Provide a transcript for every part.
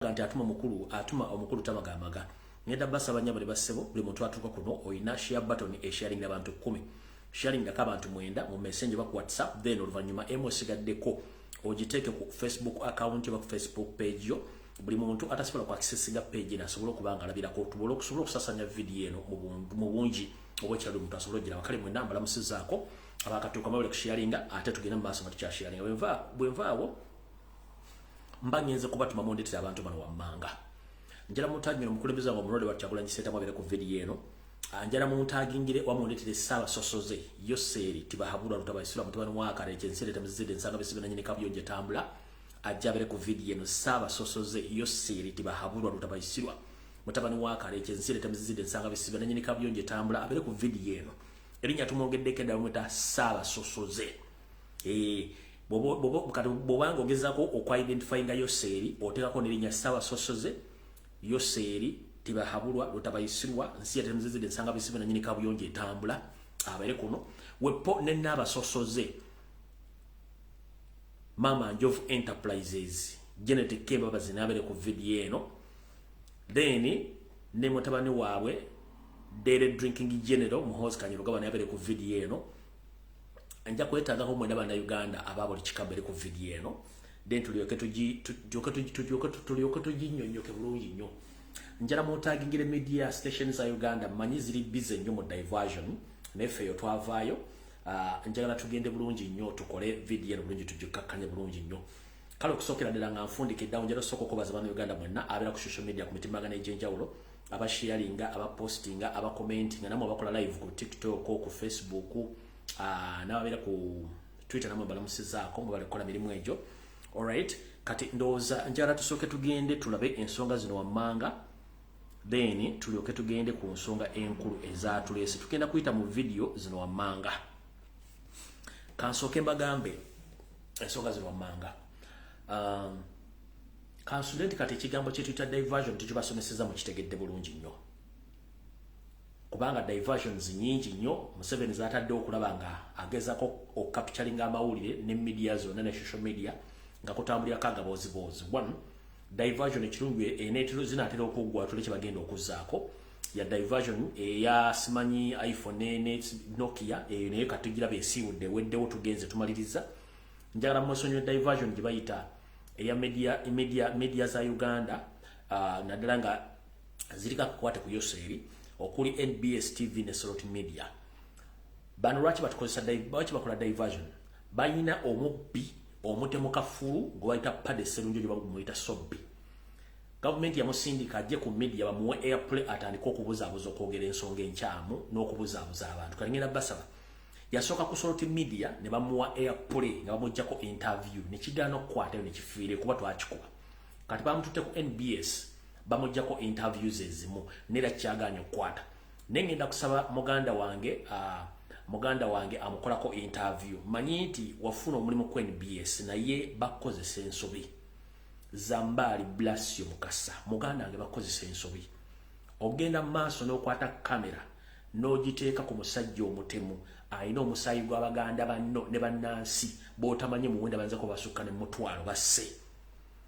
Ganti atuma omukulu tamagamaga. Ngenda basa abanyabale basebo buli muntu atuka kuno oyina share button sharing abantu 10. Sharing nga abantu 9 mu message ba WhatsApp then oluvanyuma emosigaddeko ogiteke ku Facebook account ba Facebook page yo. Buli muntu atasobola ku access ga page na sobola kubanga alabira ko tubola okusobola okusasanya video eno mu bungi obwekyalo muntu asobola gira bakale mu namba musizaako abakatuka mabule ku sharing ate tugenda mu baso matu sharing bwenvaawo mbanyenze kubatuma mondetera abantu bano wammanga njala mutajmira mukulembeza ngo mulode wakyagula njiseta mwabere ku video eno njala muntagingire wamondetera sala sosoze yoseri tibahabura rutabayisura mutabani wakare kyensere tamzide nsanga besibe nanyine kabiyonje tambula ajabere ku video eno saba sosoze yoseri tibahabura rutabayisirwa mutabani wakare kyensere tamzide nsanga besibe nanyine kabiyonje tambula abere ku video eno erinya tumogedde da muta saba sosoze bobanga ogezako okwidentifyinga yoseri otekako nerinya saba sosoze yoseri tibahabulwa lutabayisirwa nsi yatemzizide nsanga bisibe nanyini kabuyonje etambula abere kuno wepo nenaba sosoze Mama Njovu Enterprises Genetic Kemba bazinabere ku video eno then ne mutabani waabwe Daily Drinking General muhozi kanyiro gabana yabere ku video eno anja kwetaga ho mwenda bana Uganda ababo likikabere ku video eno then tuliyoke tujinyonyoke bulungi nnyo njala mutagingire media stations za Uganda manyi ziri busy nnyo mu diversion nefe yo twavaayo njagala tugende bulungi nnyo tukole video eno bulungi tujikakanye bulungi nnyo kale okusokera ddala nga nfundike ddawo njala soko kobaza bana Uganda mwenna abera ku social media ku mitimagana ejenjawulo aba sharinga aba postinga aba commenting namwe abakola live ku TikTok ku Facebook nababera ku Twitter namwe balamusizaako mwe balikola mirimu ejo. Alright, kati ndoza njala tusoke tugende tulabe ensonga zino wammanga then tulyoke tugende ku nsonga enkulu ezatulese tugenda kuyita mu video zino wammanga kansoke mbagambe ensonga zino wammanga kansulenti kati ekigambo kye tuyita diversion tukibasomeseza mu kitegedde bulungi nnyo kubanga diversions nyingi nnyo Museveni zatadde okulaba nga agezako okcapturing amawulire ne media zonna ne social media nga kutambulira kaga bozi one diversion ekirungu enetero zinatera okugwa tule kibagenda okuzaako ya diversion ya simanyi iPhone ne Nokia ne katugira besiwudde weddewo tugenze tumaliriza njagala musonyo diversion gibayita ya media za Uganda nadala nga zirika kukwata ku yoseri okuli NBS TV ne Soroti Media bano lwaki bakola diversion bayina omubbi omutemuka fulu gwaita pade serunjo liba muyita sobbi government ya musindika ajje ku media bamuwe airplay atandika okubuzabuza okwogera ensonga enkyamu n'okubuzabuza abantu kalingena basaba yasoka ku Soroti Media ne bamuwa airplay nga bamujjako interview ne kigana okukwata ne kifiire kuba twakikuba kati bamutute ku NBS bamujjako interviews ezimu nera kyaganya okukwata nengenda kusaba muganda wange amukolako interview manyi nti wafuna omulimu ku NBS naye bakozesa ensobi Zambali Blasio Mukasa muganda wange bakozesa ensobi ogenda maaso n'okwata kamera n'ogiteeka ku musajja omutemu ayina omusaayi gw'abaganda banno ne bannansi b'otamanyi muwenda banza ko basukka ne mutwalo basse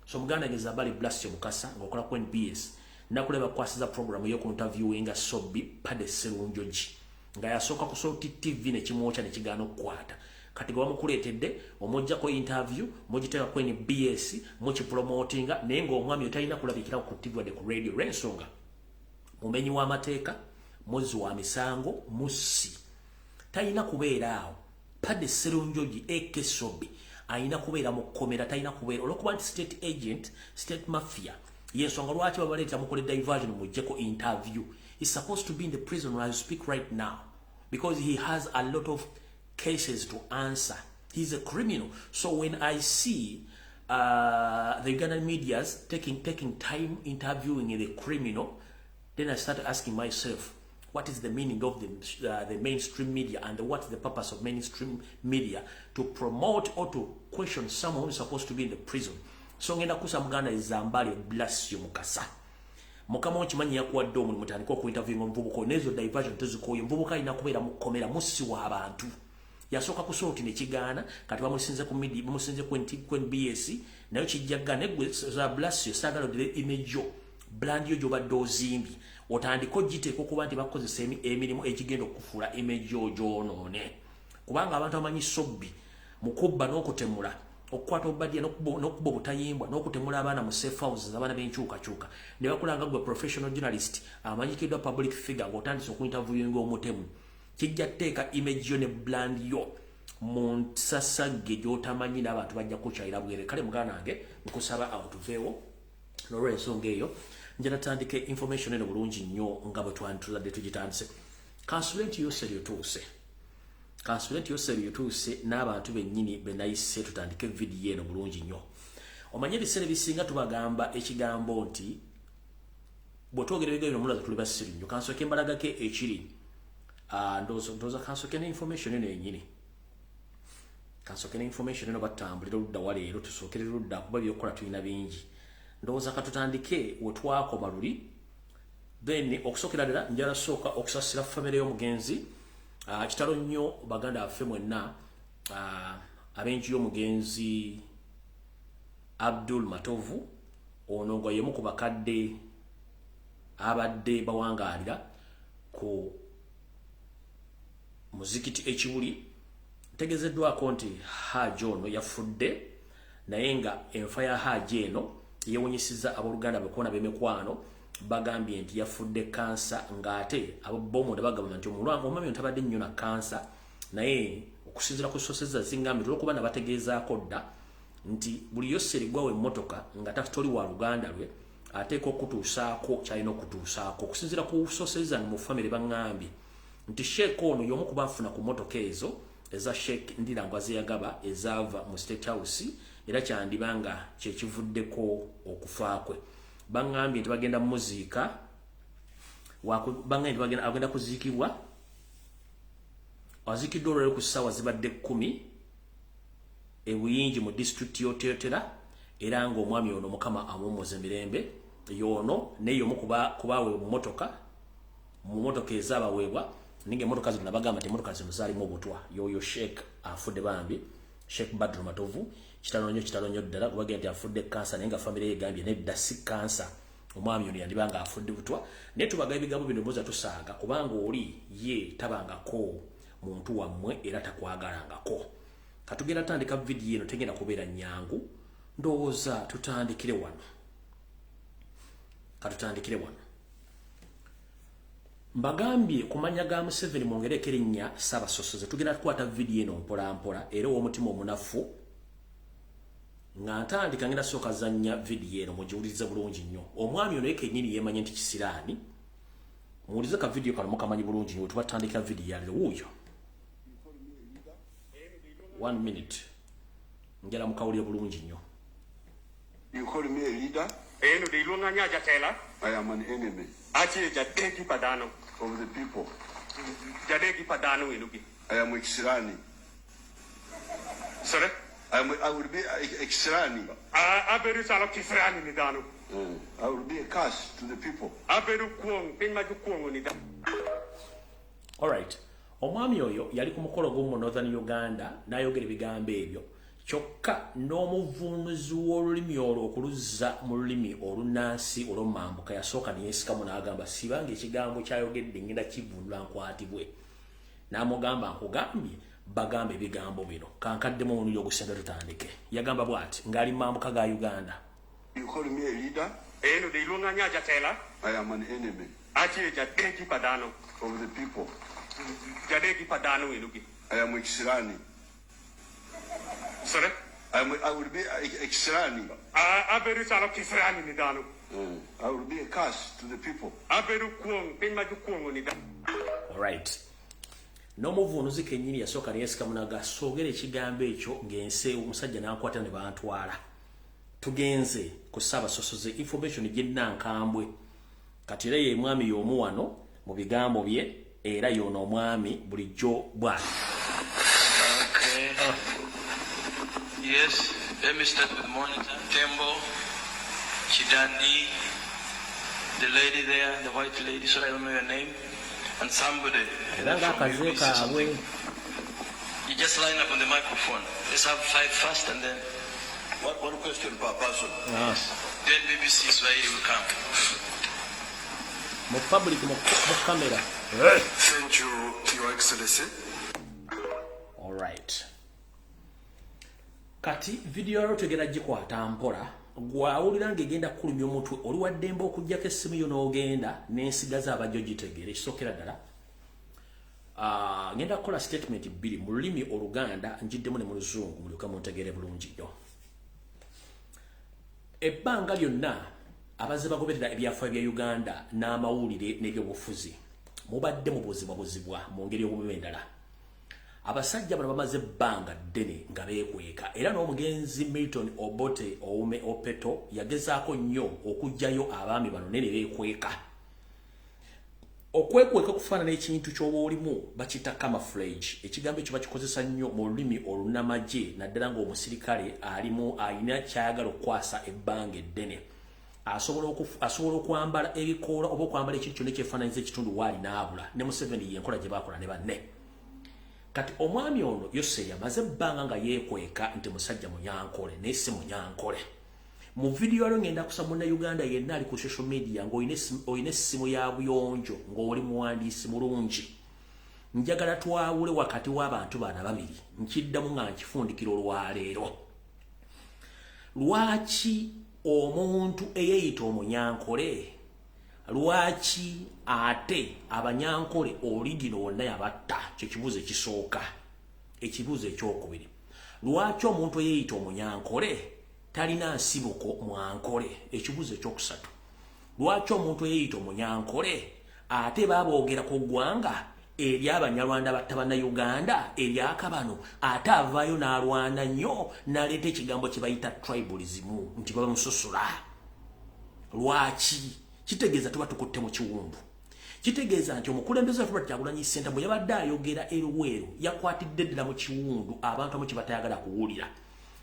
so muganda wange Zambali Blasio Mukasa ng'okola ku NBS nakuleba kwasiza program yo ku interviewinga sobbi pade serunjoji nga yasoka ku Soroti TV ne kimwocha ne kigano kwata kati gwa mukuletedde omujjako interview mujiteka ku NBS muchi promotinga nengo omwami otayina kulabikira ku TV de ku radio rensonga mumenyi wa mateeka muzi wa misango musi tayina kubeera awo pade serunjoji ekesobi ayina kubeera mu komera tayina kubeera olokuba state agent state mafia yensonga lwaki babaleta mukole diversion mujjeko interview. He's supposed to be in the prison when I speak right now because he has a lot of cases to answer. He's a criminal. So when I see the Ugandan medias taking time interviewing the criminal, then I start asking myself, what is the meaning of the mainstream media and what's the purpose of mainstream media to promote or to question someone who's supposed to be in the prison? So ngenda kusa muganda Zambali Blasio Mukasa mukama okimanyi yakuwadde omulimu mutandika ku interview mvubuko nezo diversion tezikoye mvubuka ina kubeera mukomera musi wa abantu yasooka kusoti ne kigaana kati bamusinze ku media bamusinze ku BS nayo kijjaga negwe za Blasio sagala dire image yo brand yo jobadde ozimbi otandiko giteeko kuba nti bakozesa emirimu ekigenda okufuula image yo gyonoone kubanga abantu amanyi sobbi mukubba n'okutemula okukwata obadya n'okuba obutayimbwa n'okutemula abaana mu safe houses abaana b'enkyukakyuka ne bakulanga gwe professional journalist amanyikiddwa public figure ng'otandise okuinterviewinga omutemu kijja teeka image yo ne brand yo mu nsasagge gy'otamanyi n'abantu bajja kukyayira bwere kale muganda wange nkusaba awutuveewo n'olw'ensonga eyo njala tandike information eno bulungi nnyo nga bwe twantuzadde tugitandise kansulenti yoseri yotuuse kansulenti yoseri yotuuse n'abantu bennyini benayise tutandike vidiyo eno bulungi nnyo omanye ebiseera bisinga tubagamba ekigambo nti bwe twogera ebigambo bino mulaza tuli basiru nnyo kansooke mbalagako ekiri ndowooza kansooke ne information eno yennyini kansooke ne information eno batambulira oludda waleero tusookere ludda kuba byokukola tulina bingi ndowooza katutandike we twakoma luli then okusookera ddala njala sooka okusasira famire y'omugenzi kitalo nnyo baganda baffe mwenna abenju y'omugenzi Abdul Matovu ono nga yemu ku bakadde abadde bawangaalira ku muzikiti ekibuli tegezeddwako nti Hajji ono yafudde naye nga enfa ya Hajji eno yewunyisiza abooluganda bekoona b'emikwano bagambye nti yafudde kansa ng'ate abobomu ne bagamba nti omwami ono tabadde nnyo na kansa naye okusinziira ku soseza zingambye olw'okuba nabategeezaako dda nti buli yoseri gwawe emmotoka nga tatoli wa luganda lwe ateeka okutuusaako kyalina okutuusaako okusinziira ku soseza mu famire bangambye nti sheek ono y'omu kuba afuna ku mmotoka ezo eza sheek Ndirangwa zeyagaba ezaava mu State House era kyandibanga kyekivuddeko okufa kwe bangambye nti bagenda muziika bangambye nti agenda kuziikibwa aziikiddwa olwaleero ku ssaawa zibadde 10 ebuyingi mu district y'Oteotera era ng'omwami ono mukama amuwummuza emirembe yono neyo omu kubaawe mu motoka ezaabaweebwa ninga emotoka zino nabagamba nti emotoka zino zaalimu obutwa yoyo sheek afudde bambi Sheikh Badru Matovu kitalo nnyo ddala kubagenda nti afudde kansa naye nga famire yegambye nedda si kansa omwami ono yandibanga afudde butwa naye tubaga ebigambo bino boza tusaaga kubanga oli ye tabangako muntu wammwe era takwagalangako katugenda tandika vidiyo eno tegenda kubeera nnyangu ndowooza katutandikire wano mbagambye kumanya ga Museveni mwongereko erinnya Ssaabasosoze tugenda tukwata vidiyo eno mpola era ow'omutima omunafu nga ntandika ngenda sooka zannya vidiyo eno mugiwulirize bulungi nnyo omwami ono kennyini yeemanye nti kisiraani muwulize ka vidiyo kano mukamanyi bulungi nnyo tubatandika vidiyo yalero wuuyo 1 minute njala mukawulire bulungi nnyo. You call me a leader? Eno de ilunganya jatela. I am an enemy. Achi jateki padano of the people. Jadeki padano inuki. I am Exirani. Sorry? I will be Exirani. Aberu sala kisrani ni dano. I will be a curse to the people. Aberu kuong pinga kuong ni dano. All right. Omwami oyo yali ku mukolo gw'omu Northern Uganda n'ayogera ebigambo ebyo kyokka n'omuvunuzi w'olulimi olwo okuluzza mu lulimi olunnansi olw'omambuka yasooka ne yeesikamu n'agamba sibanga ekigambo kyayogedde ngenda kivunula nkwatibwe n'amugamba nkugambye bagamba ebigambo bino kankaddemu omulundi ogusenda tutandike yagamba bw'ati ng'ali mambuka ga Uganda. You call me a leader? Eno de ilunganya jatela. I am an enemy. Achi jateki padano of the people. Jadeki padano inuki. I am Exirani. Sorry? I will be Exirani. Aberu sala kisrani ni dano. I will be a curse to the people. Aberu kuong pinga kuong ni dano. All right. N'omuvunuzi kennyini yasooka ne yeesikamu n'agasoogera ekigambo ekyo ng'ensi omusajja n'ankwata ne bantwala. Tugenze ku Ssaabasosoze information gyennankambwe kati era ye mwami y'omu wano mu bigambo bye era y'ono omwami bulijjo bw'ati. Okay. Yes, let me start with monitor. Tembo, Chidandi, the lady there, the white lady, sorry I don't know your name, and somebody. You just line up on the microphone. Let's have 5 first and then One question per person. Yes. then BBC Swahili will come. Mo public mo camera. Thank you, Your Excellency. All right. Kati video yaro tegera gikwata mpola gwawulira ngegenda kulumya omutwe oli waddembe okujjako essimu yo n'ogenda n'ensigaza abajjo gitegere kisokera ddala. Ngenda kukola statement bbiri mu lulimi Oluganda njiddemu ne mu Luzungu mulyoka muntegere bulungi nnyo. Ebbanga lyonna abazze bagoberera ebyafaayo bya Uganda n'amawulire n'ebyobufuzi mubadde mubuzibwabuzibwa mu ngeri y'obubi endala. Abasajja bano bamaze ebbanga ddene nga beekweka era n'omugenzi Milton Obote Oume Opeto yagezaako nnyo okuggyayo abaami bano ne beekweka. Okwekweka kufaanana ekintu ky'oba olimu bakita camouflage. Ekigambo ekyo bakikozesa nnyo mu lulimi olunamagye naddala ng'omusirikale alina kyayagala okukwasa ebbanga eddene. Asobola okwambala ebikoola oba okwambala ekintu kyonna ekyefaananyiza ekitundu waali n'abula ne Museveni yenkola gye baakola ne banne. Kati omwami ono Yose yamaze ebbanga nga yeekweka nti musajja munyankole naye si munyankole. Mu video yalo ngenda kusaba Munnayuganda yenna ali ku social media ng'olina essimu ya buyonjo ng'oli muwandiisi mulungi. Njagala twawule wakati w'abantu bana babiri nkiddamu nga nkifundikira olwaleero. Lwaki omuntu eyeeyita omunyankole? Lwaki ate abanyankole oligino wonna yabatta? Kye kibuuzo ekisooka. Ekibuuzo ekyokubiri, lwaki omuntu eyeeyita omunyankole talina nsibuko mwankole? Ekibuuzo ekyokusatu, lwaki omuntu eyeeyita omunyankole ate baaboogera ku ggwanga ery'Abanyarwanda batta Bannayuganda eryakabano ate avaayo n'alwana nnyo n'aleeta ekigambo kye bayita tribalism nti bamusosula? Lwaki? Kitegeeza tuba tukutte mu kiwumbu. Kitegeeza nti omukulembeze waffe Kyagulanyi Ssentamu yabadde ayogera eruweero yakwatidde ddala mu kiwundu abantu amu kye batayagala kuwulira.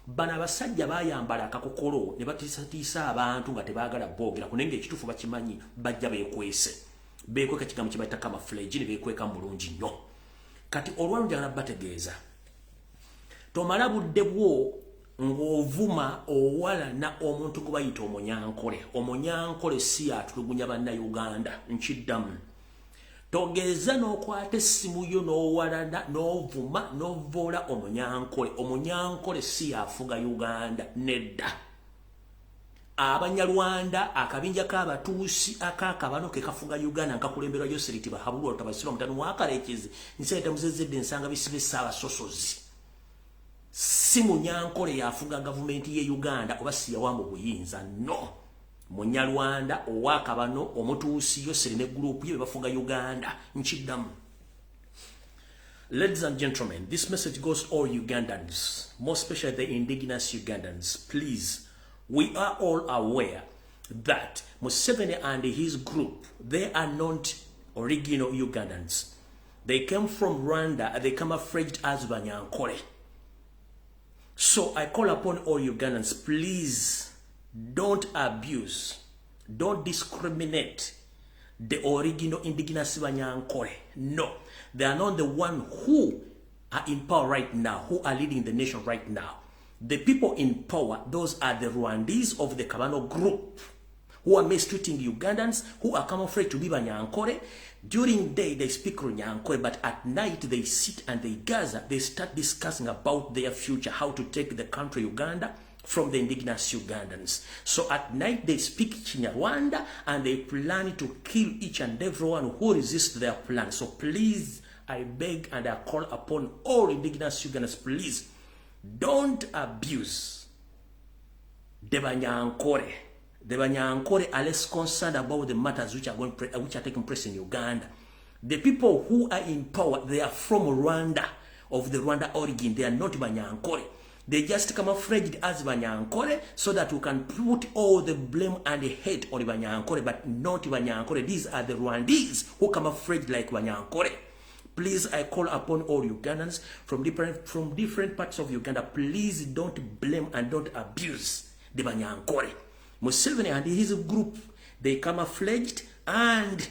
Bano abasajja bayambala akakokolo ne batiisatiisa abantu nga tebaagala boogera ku naye ng'ekituufu bakimanyi bajja beekwese. Beekweka kigambo kye bayita camouflage ne beekweka mu bulungi nnyo. Kati olwalo njagala bategeeza tomala budde bwo ng'ovuma owalana omuntu gwe bayita omunyankole. Omunyankole si atulugunya Bannayuganda, nkiddamu. Togeza n'okwata essimu yo n'owalana n'ovuma n'ovoola omunyankole. Omunyankole si afuga Uganda, nedda. Abanyarwanda akabinja k'abatuusi akaakabano ke kafuga Uganda nkakulemberwa Yoseriti Bahabulwa Tabasirwa Mutanu Wakalekezi nsente muzezedde ensanga bisibe Ssaabasosozi. Si munyankole yafuga gavumenti ye Uganda oba si yawa mu buyinza, no. Munyarwanda owakabano omutuusi Yoseri ne group ye bafuga Uganda, nkiddamu. Ladies and gentlemen, this message goes to all Ugandans, more especially the indigenous Ugandans. Please, we are all aware that Museveni and his group, they are not original Ugandans. They came from Rwanda, they camouflaged as Banyankole. So I call upon all Ugandans, please don't abuse, don't discriminate the original indigenous Banyankole. No, they are not the one who are in power right now, who are leading the nation right now. The people in power, those are the Rwandese of the Kabano group, who are mistreating Ugandans, who are camouflaged to be Banyankole. During the day, they speak Runyankole, but at night, they sit and they gather, they start discussing about their future, how to take the country Uganda from the indigenous Ugandans. So at night, they speak Kinyarwanda, and they plan to kill each and everyone who resists their plan. So please, I beg and I call upon all indigenous Ugandans, please, don't abuse the Banyankole. The Banyankole are less concerned about the matters which are taking place in Uganda. The people who are in power, they are from Rwanda, of the Rwanda origin. They are not Banyankole. They just camouflaged as Banyankole so that we can put all the blame and the hate on Banyankole, but not Banyankole. These are the Rwandese who camouflaged like Banyankole. Please, I call upon all Ugandans from different parts of Uganda. Please don't blame and don't abuse the Banyankole. Museveni and his group, they camouflaged and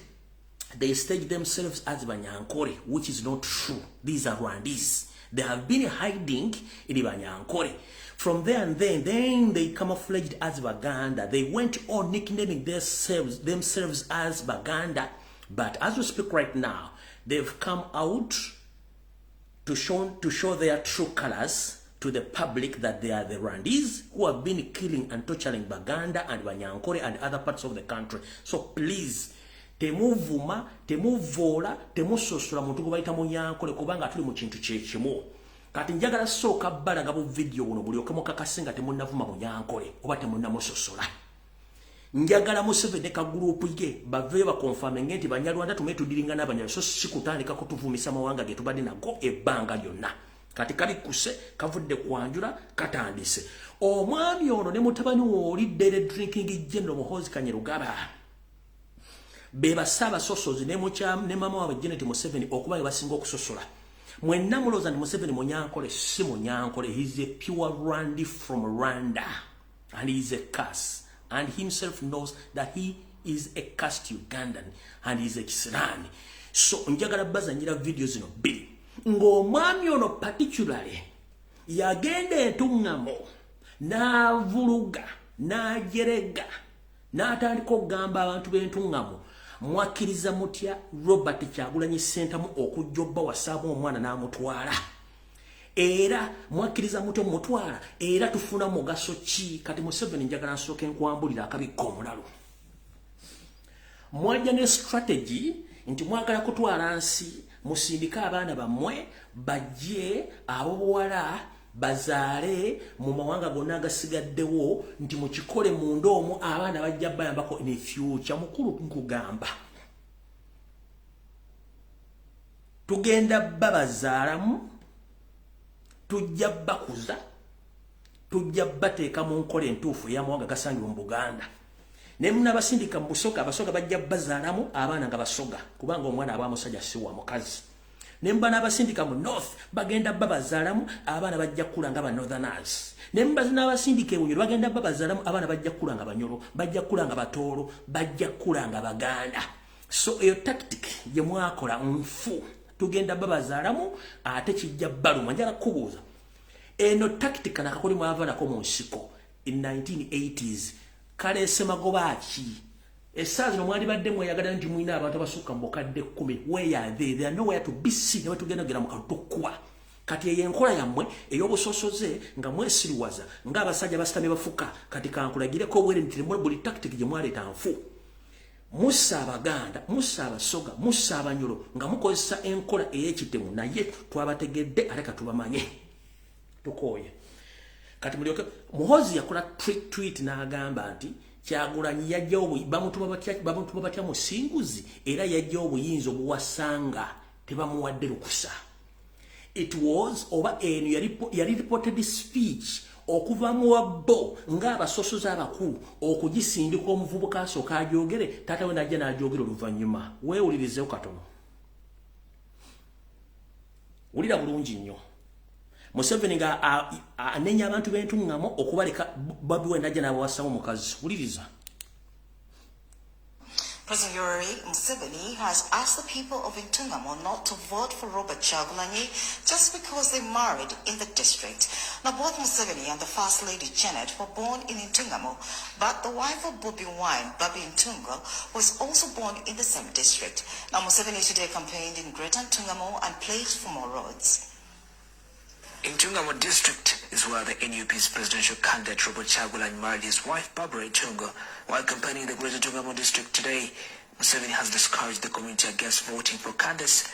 they staged themselves as Banyankole, which is not true. These are Rwandese. They have been hiding in Banyankore. From there and then they camouflaged as Baganda. They went on nicknaming themselves as Baganda. But as we speak right now, they've come out to show their true colors to the public that they are the Rwandese who have been killing and torturing Baganda and Banyankore and other parts of the country. So please, temuvuma, temuvola, temusosula muntu kubaita Munyankore kubanga tuli mu kintu kyekimu. Kati njagala soka balaga bu video buno buli okemoka kasenga temunnavuma Munyankore oba temunnamusosola. Njagala Museveni ka group ye bave ba confirming nti Banyarwanda tumetudiringa n'Abanyarwanda so sikutandika kutuvumisa mawanga ge tubadde nago ebbanga lyonna. Kati kali kuse kavudde kwanjula katandise. Omwami ono ne mutabani wo lidde drinking general Muhoozi Kanyerugaba. Beba saba sosozi ne mukyam ne mama wa Janet Museveni okuba basinga okusosola. Mwenna muloza ndi Museveni Munyankore si Munyankore. He's a pure Rwandi from Rwanda. And he's a curse. And himself knows that he is a cursed Ugandan. And he's a Kisirani. So njagala bazanyira videos zino bili. Ng'omwami ono particularly yagenda entungamo n'avuluga n'ajerega n'atandika okugamba abantu b'entungamo mwakkiriza mutya Robert Kyagulanyi Ssentamu okujja obba wasaamu omwana n'amutwala era mwakkiriza mutya omutwala era tufuna mugaso ki kati Museveni njagala nsooke nkwambulira akabikka omulalo mwajja ne strategy nti mwagala kutwala nsi musindika abaana bammwe bajje abobuwala bazaale mu mawanga gonna agasigaddewo nti mukikole munda omwo abaana bajja bayambako in future. Mukulu nkugamba tugenda babazaalamu tujja bakuza tujja bateeka mu nkola entuufu ey'amawanga gasangibwa mu Buganda. Ne muna basindika mbusoka abasoga bajja bazaalamu abaana nga basoga kubanga omwana aba musajja si wa mukazi. Ne mbana abasindika mu north bagenda babazaalamu abaana bajja kula nga ba northerners. Ne mbazina abasindika ebunyoro bagenda babazaalamu abaana bajja kula nga Banyoro bajja kula nga Batoolo bajja kula nga Baganda. So eyo tactic ye mwakola nfu tugenda babazaalamu ate kijja baluma. Njala kubuuza eno tactic nakakoli mwavanako mu nsiko in 1980s kale semagoba ki esaazi no mwali badde mweyagala nti mwina abantu abasukka mbokadde 10 where are they are nowhere to be seen ne tugenda gera mu katukwa kati eyenkola yammwe eyobusosoze nga mwesiriwaza nga abasajja basitamye bafuka kati kankulagireko obwere nti buli tactic gye mwaleeta nfu musa Abaganda musa Abasoga musa Abanyoro nga mukozesa enkola ey'ekitemu naye twabategedde ate katubamanye tukoye. Kati mulioke Muhoozi yakola tweet n'agamba nti Kyagulanyi yajjawo bamutuba batya musinguzi era yajjawo obuyinza obuwasanga tebamuwadde lukusa. It was oba eno yali reported speech okuva mu wabbo ng'abasosoze abakulu okugisindika omuvubuka asooka ajoogere taata we najja n'ajoogera oluvannyuma. Weewulirizeewo katono wulira bulungi nnyo. Museveni nga anenya abantu b'entungamo okubaleka Bobi Wine najja n'abawasamu mukazi. Wuliriza. President Yoweri Museveni has asked the people of Intungamo not to vote for Robert Kyagulanyi just because they married in the district. Now, both Museveni and the First Lady Janet were born in Intungamo, but the wife of Bobi Wine, Babi Ntunga, was also born in the same district. Now, Museveni today campaigned in Greater Intungamo and pledged for more roads. Intungamo district is where the NUP's presidential candidate Robert Kyagulanyi married his wife Barbara Ntunga. While campaigning in the Greater Intungamo district today, Museveni has discouraged the community against voting for candidates.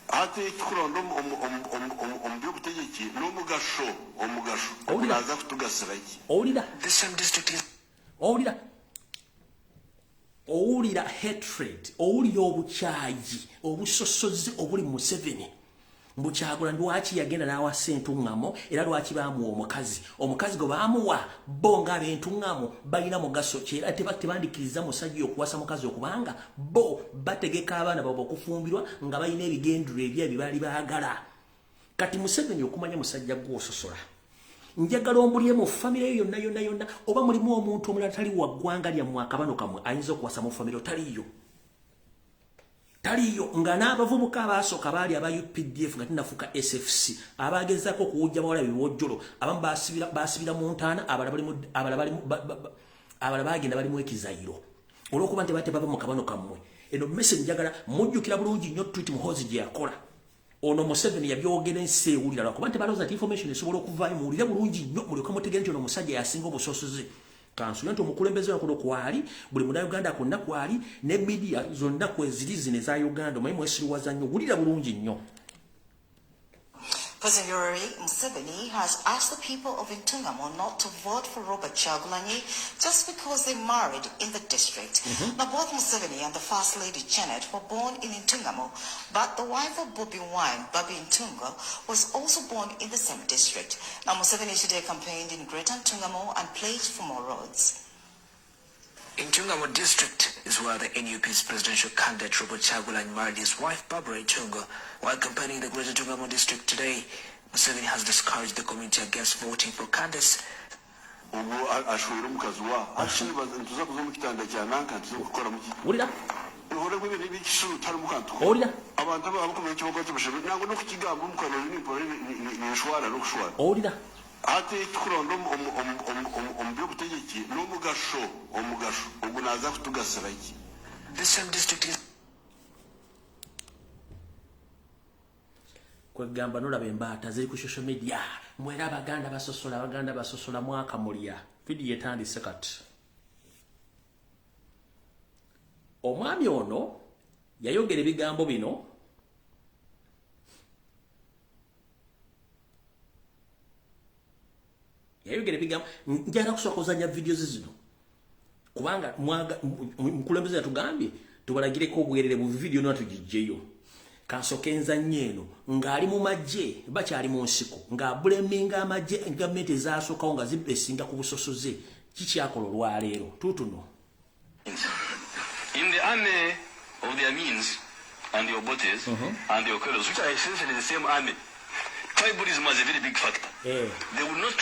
ate kurondo omuby'obutegeki n'omugasho okunaza kutugasira iki the same district is owulira hatred owulira obukyayi obusosozi obuli mu Museveni mbu Kyagulanyi lwaki yagenda n'awasa entungamo era lwaki baamuwa omukazi gwe baamuwa bo ng'ab'entungamo balina mugaso ki era tebandikiriza musajja okuwasa mukazi okubanga bo bategeka abaana baabwe okufumbirwa nga balina ebigendero ebyo bye baali baagala. Kati Museveni okumanya musajja gw'ososola njagala ombulie mu family yonna oba mulimu omuntu omulala tali wa ggwanga lya mwakabano kamwe ayinza okuwasa mu family taliyo nga n'abavubuka abasooka baali aba UPDF nga tinafuka SFC abagezaako okuwujja bawala biwojjolo abamu basibira mu ntaana abala bagenda bali mu ekizayiro olw'okuba nti bate bava mu kabano kammwe eno message njagala mujjukira bulungi nnyo tweet muhozi gye yakola ono Museveni yabyogera ensi ewulira lwakuba nti balowooza nti information esobola okuvaayo muwulire bulungi nnyo mulyoke mutegere nti ono omusajja yasinga obusosoze kansuye nti omukulembeze wakuno kwali buli munayuganda kwonna kwali ne media zonna kweziri zino eza Uganda omanyi mwesiriwaza nnyo wulira bulungi nnyo. President Yoweri Museveni has asked the people of Intungamo not to vote for Robert Chagulanyi just because they married in the district. Now, both Museveni and the First Lady Janet were born in Intungamo, but the wife of Bobby Wine, Bobby Ntunga, was also born in the same district. Now, Museveni today campaigned in Greater Intungamo and pledged for more roads. Intungamo district is where the NUP's presidential candidate Robert Chagulanyi married his wife Barbara Ntunga. While campaigning in the Greater Intungamo district today, Museveni has discouraged the community against voting for candidates. ate tukulonda omubyobutegeki n'omugasho ogwo naza kutugasira iki. The same district is kwegamba nolaba embaata ziri ku social media mwera abaganda basosola mwaka mulya video etandise kati omwami ono yayogera ebigambo bino njala kusooka kuzanya videos zino kubanga mukulembeze yatugambye tubalagireko obwerere mu video n'atugijjeyo kansooka enzanya eno ng'ali mu magye bakyali mu nsiko ng'abuleminga amagye gavumenti ezasookawo nga zibesinga ku busosoze kikyakola olwaleero tutuno. In the army of the Amins and the Obotes and the Okeros, which are essentially the same army, tribalism was a very big factor. They will not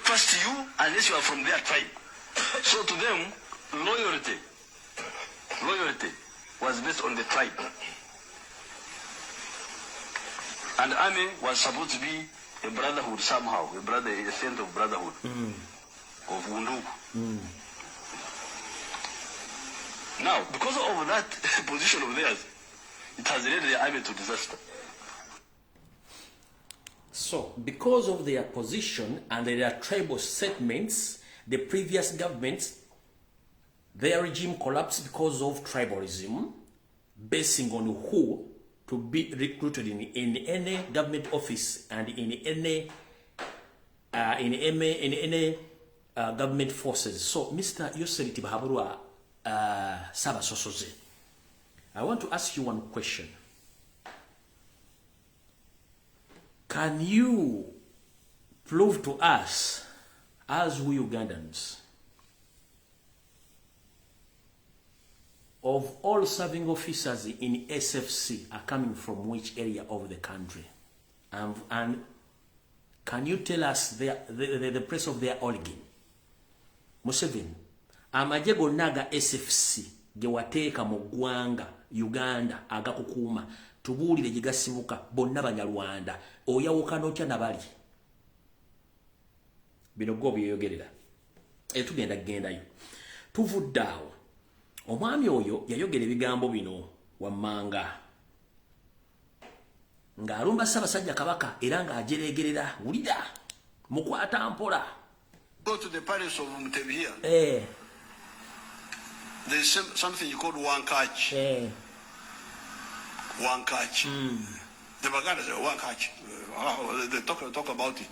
trust you unless you are from their tribe. So to them, loyalty was based on the tribe. And army was supposed to be a brotherhood somehow, a sense of brotherhood, of Wunduku. Now, because of that position of theirs, it has led the army to disaster. So, because of their position and their tribal settlements, the previous governments, their regime collapsed because of tribalism, basing on who to be recruited in any government office and in any government forces. So, Mr. Yoseri Tibahaburwa Saba Sosoze, I want to ask you one question. Can you prove to us, as we Ugandans, of all serving officers in SFC are coming from which area of the country? And can you tell us the place of their origin? Museveni, amagye gonna aga SFC ge wateeka mu ggwanga Uganda agakukuuma tubuulire gye gasibuka bonna Banyarwanda oyawukana otya nabali bino go byeyogerera tugenda kugendayo tuvudde awo omwami oyo yayogera ebigambo bino wammanga ng'alumba Ssaabasajja Kabaka era ng'ajereegerera wulira mukwata mpola. Go to the palace of Mutebi here. There's something called Wankach. Wankach. The Baganda say Wankach. They talk about it.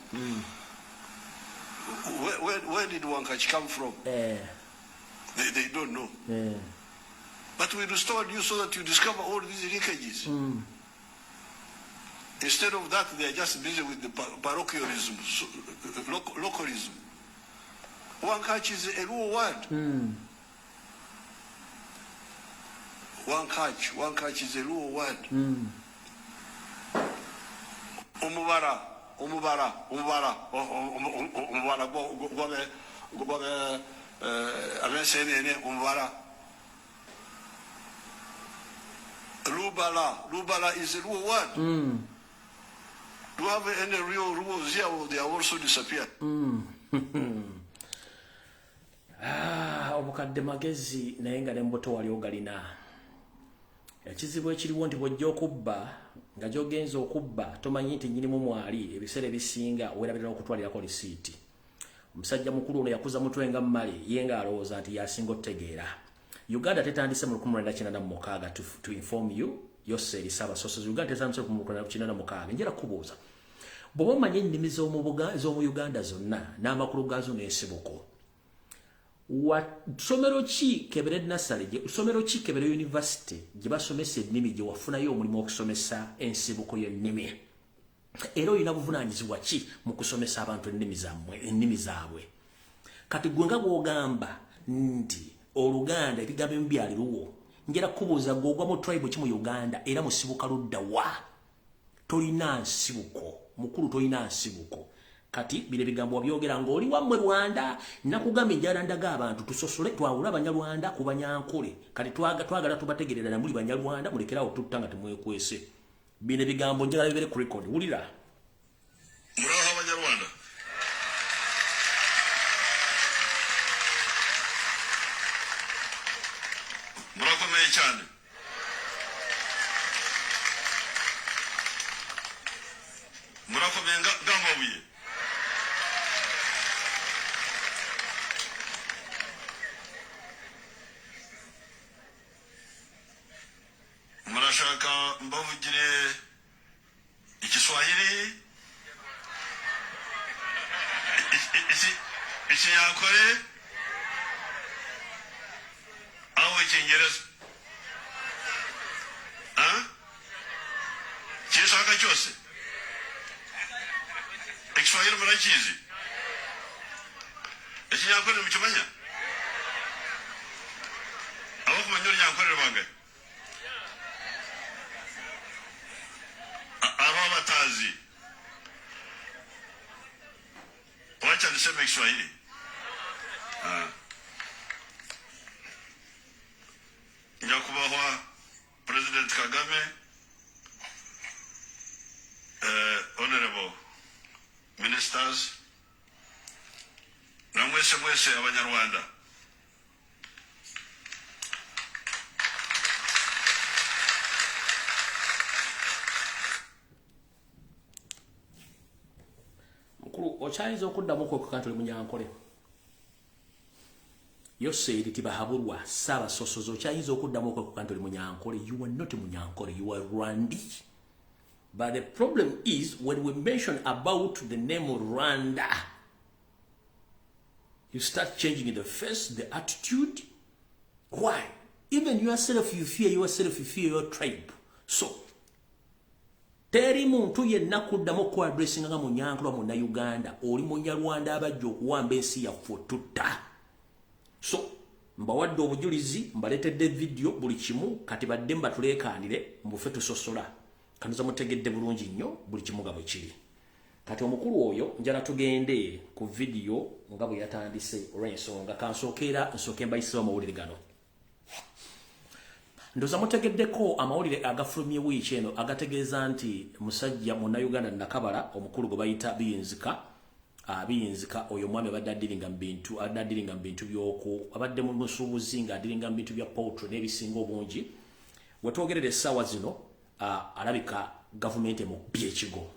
Where did Wankach come from? They don't know. But we restored you so that you discover all these leakages. Instead of that, they are just busy with the parochialism, localism. Wankach is a Luo word. Wankach is a Luo word. Omubara, umubara gwabe abensenene umubara Lubala is a real word. Do you have any real rules here or they are also disappeared? Obukadde magezi naye nga nembuto wali ogalina. Ekizibu ekiriwo nti bw'ojja okubba nga gy'ogenza okubba tomanyi nti nnyinimu mwali ebiseera ebisinga weerabirira okutwalirako lisiiti. Omusajja mukulu ono yakuza mutwe nga mmale ye ng'alowooza nti yasinga otegeera. Uganda tetandise mu 1996 to inform you yosseri Ssaabasoosozi. Uganda tetandise mu 1996 njera kubuuza bw'oba omanyi ennimi z'omu Uganda zonna n'amakulu gaazo n'ensibuko ssomero ki Kebere Nasale ssomero ki Kebere University gye basomesa ennimi gye wafunayo omulimu okusomesa ensibuko y'ennimi era olina buvunaanyizibwa ki mu kusomesa abantu ennimi zaabwe kati gwe nga bw'ogamba nti Oluganda ebigambo ebimu byaliwo njera kubuuza gw'ogwa mu tribe ki mu Uganda era musibuka ludda wa tolina nsibuko mukulu tolina nsibuko kati bire bigambo wabyogera ng'oli wammwe Rwanda nakugamba enjala ndaga abantu tusosole twawula Banyarwanda ku Banyankole kati twagala tubategerera na muli Banyarwanda mulekerawo tutta nga temwekwese bine bigambo njagala bibere ku record wulira muraho Abanyarwanda murakomeye cyane murakomeye ng'amabuye murashaka mbavugire Igiswahili Ikinyakore au Icyongereza kirashaka cyose Igiswahili murakizi Ikinyakore mukimanya abo kumanya Ikinyakore bangahe abatazi wacha niseme Kiswahili nyakubahwa President Kagame honorable ministers na mwese Abanyarwanda okyayinza okuddamu okwekokanti oli Munyankole yosseri tibahabulwa Ssaabasoosozi okyayinza okuddamu okwekokanti oli Munyankole you are not Munyankole you are Rwandi but the problem is when we mention about the name of Rwanda you start changing the face the attitude why even yourself you fear yourself you fear your tribe so teri muntu yenna kuddamu ku addressing nga Munyankole mu Uganda oli Munyarwanda abajja okuwamba ensi yaffe tutta so mbawadde obujulizi mbaleetedde video buli kimu kati badde mbatuleekaanire mbufe tusosola kanuza mutegedde bulungi nnyo buli kimu nga bwe kiri kati omukulu oyo njala tugende ku video nga bwe yatandise olw'ensonga kansookeera nsooke mbayisiba amawulire gano ndoza mutegeddeko amawulire agafulumye wiiki eno agategeeza nti musajja Munnayuganda Nakabala omukulu gwe bayita Biyinzika oyo omwami abadde addiringa mu bintu by'oku abadde mu musuubuzi ng'addiringa mu bintu bya poultry n'ebisinga obungi wetwogerera essaawa zino alabika gavumenti emubbye ekigo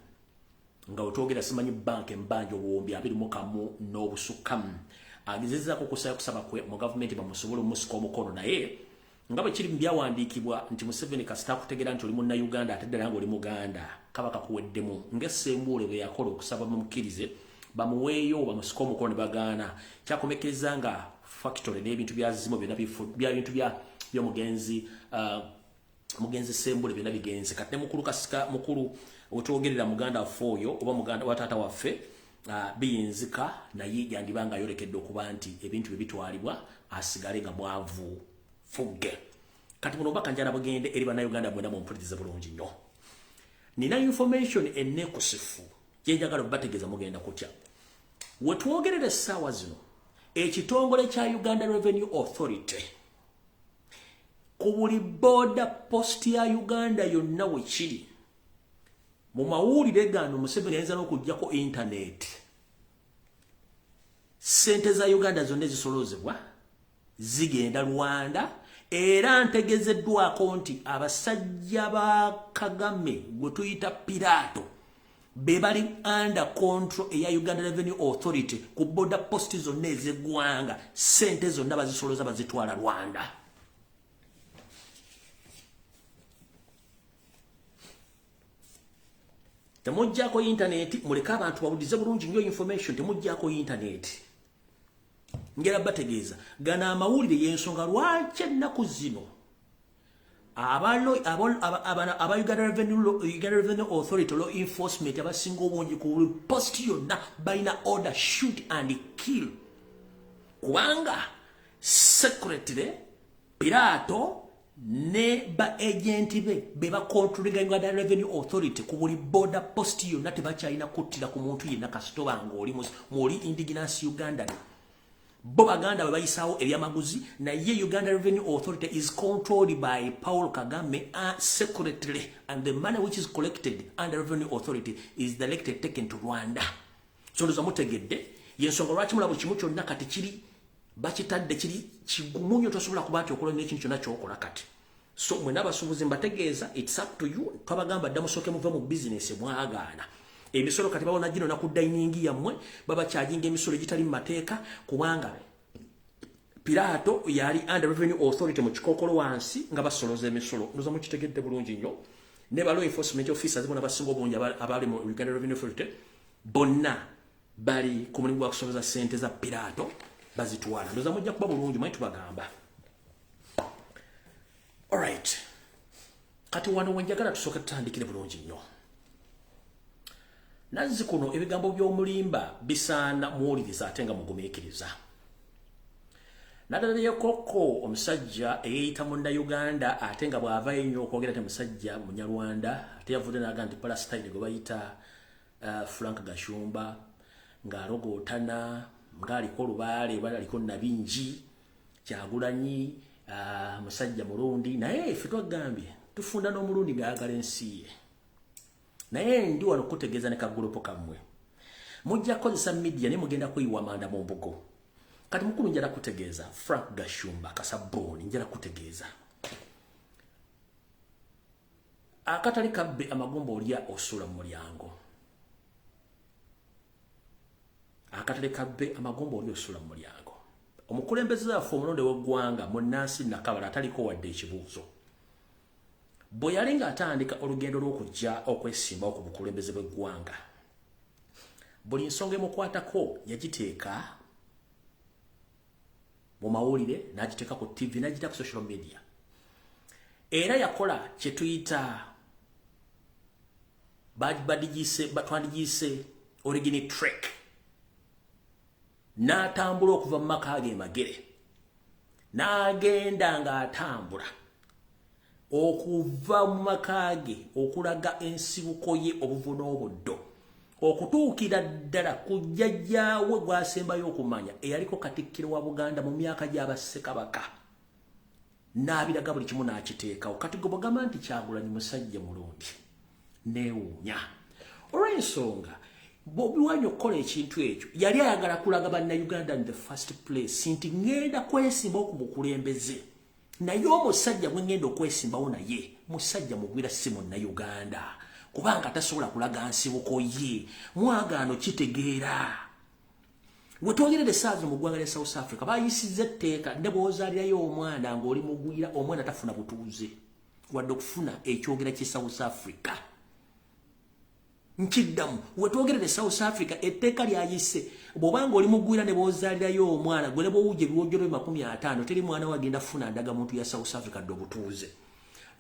nga wetwogera simanyi banka embanja obuwumbi 21 n'obusukkamu agezezzaako kusaba kwe mu gavumenti bamusobole omusika omukono naye nga bwe kiri mu byawandiikibwa nti Museveni kasita akutegeera nti oli Munnayuganda ate ddala nga oli Muganda kaba kakuweddemu ng'essembuule bwe yakola okusaba bamukkirize bamuweeyo bamusika omukono ne bagaana kyakomekeza nga factory n'ebintu byazimu bya bintu by'omugenzi mugenzi sembule byonna bigenze kati ne mukulu kasika mukulu otwogerera Muganda waffe oyo oba Muganda wa taata waffe Biyinzika naye yandibanga ayolekedde okuba nti ebintu bye bitwalibwa asigale nga mwavu fugge kati muno baka njala bugende eri Bannayuganda mwenda mu mpuliriza bulungi nnyo nina information enekusifu kyenjagala bategeeza mugenda kutya wetwogerera essaawa zino ekitongole kya Uganda Revenue Authority ku buli border post ya Uganda yonna wekiri mu mawulire gano Museveni ayinza n'okuggyako internet sente za Uganda zonna ezisolozebwa zigenda Rwanda era ntegezeddwako nti abasajja ba Kagame gwe tuyita Pirato be bali under control eya Uganda Revenue Authority ku border post zonna ez'eggwanga sente zonna bazisoloza bazitwala Rwanda. Temujjako internet muleka abantu bawulize bulungi nnyo information temujjako internet. Ngera bategeeza gana amawulire y'ensonga lwaki ennaku zino aba Uganda Revenue Authority law enforcement abasinga obungi ku post yonna balina order shoot and kill kubanga secretly Pirato ne ba agenti be ba controlling Uganda Revenue Authority ku buli border post yonna tebakyalina kuttira ku muntu yenna kasitoba ng'oli muli indigenous Uganda bo baganda bayisawo ebyamaguzi naye Uganda Revenue Authority is controlled by Paul Kagame secretly and the money which is collected under Revenue Authority is directed taken to Rwanda. So ndoza mutegedde yensonga lwaki mulabo kimu kyonna kati kiri bakitadde kiri kigumunyo tosobola kubati okola n'ekintu kyonna kyokola kati. So mwe n'abasuubuzi mbategeeza it's up to you twabagamba dda musooke muve mu business mwagaana. Emisolo kati babona gino na ku dining yammwe baba charging emisolo gitali mu mateeka kubanga Pirato yali under Revenue Authority mu kikokolo wansi nga basoloza emisolo ndoza mukitegedde bulungi nnyo ne ba law enforcement officers bona basinga obungi abali mu Uganda Revenue Authority bonna bali ku mulimu gwa kusoloza sente za Pirato bazitwala ndoza mujja kuba bulungi mwe tubagamba. Alright kati wano wenjagala tusooke tutandikire bulungi nnyo. Nazi kuno ebigambo by'omulimba bisaana muwuliriza ate nga mugumiikiriza. Naddala yekoko omusajja eyeyita Munnayuganda ate nga bw'ava ennyo okwogera te musajja Munyarwanda ate yavudde n'aga nti Palestine gwe bayita Frank Gashumba ng'alogootana ng'aliko Lubaale aliko Nabingi Kyagulanyi musajja mulungi naye ffe twagambye tufunda n'omulundi ng'ayagala ensi ye. Naye ndi wano kutegeeza ne kagulupo kamwe. Mujja kozesa media ne mugenda kuyiwa manda mu mbugo. Kati mukulu njala kutegeeza Frank Gashumba Kasaboni njala kutegeeza. Akatali kabbe amagombo olya osula mu mulyango. Akatali kabbe amagombo olya osula mu mulyango. Omukulembeze wa omulonde w'eggwanga Munnansi Nakabala ataliko wadde ekibuuzo. Bwe yali ng'atandika olugendo lw'okujja okwesimbawo ku bukulembeze bw'eggwanga buli nsonga emukwatako yagiteeka mu mawulire n'agiteeka ku TV n'agiteeka ku social media era yakola kye tuyita twandigiise origini trek n'atambula okuva mu maka ge Magere n'agenda ng'atambula okuva mu makage okulaga ensibuko ye obuvuna obuddo okutuukira ddala ku jjajjaawe gwasembayo okumanya eyaliko katikkiro wa Buganda mu myaka gy'abassekabaka n'abiraga buli kimu n'akiteekawo kati gwe bwagamba nti Kyagulanyi musajja mulungi neewuunya olw'ensonga Bobi Wine okukola ekintu ekyo yali ayagala kulaga bannayuganda in the first place nti ngenda kwesimbawo ku bukulembeze naye omusajja gwe ngenda okwesimbawo naye musajja mugwira si Munnayuganda kubanga tasobola kulaga nsibuko ye mwagaano kitegeera wetwogerere essaazi mu ggwanga lya South Africa bayisizza etteeka ne bw'ozaalirayo omwana ng'oli mugwira omwana tafuna butuuze wadde okufuna ekyogera ky'e South Africa nkiddamu wetwogerere South Africa etteeka lyayise bw'obanga oli mugwira ne bw'ozaalirayo omwana gwe ne bw'owujja ebiwojjolo 50 teri mwana wagenda funa ndaga muntu ya South Africa dde obutuuze.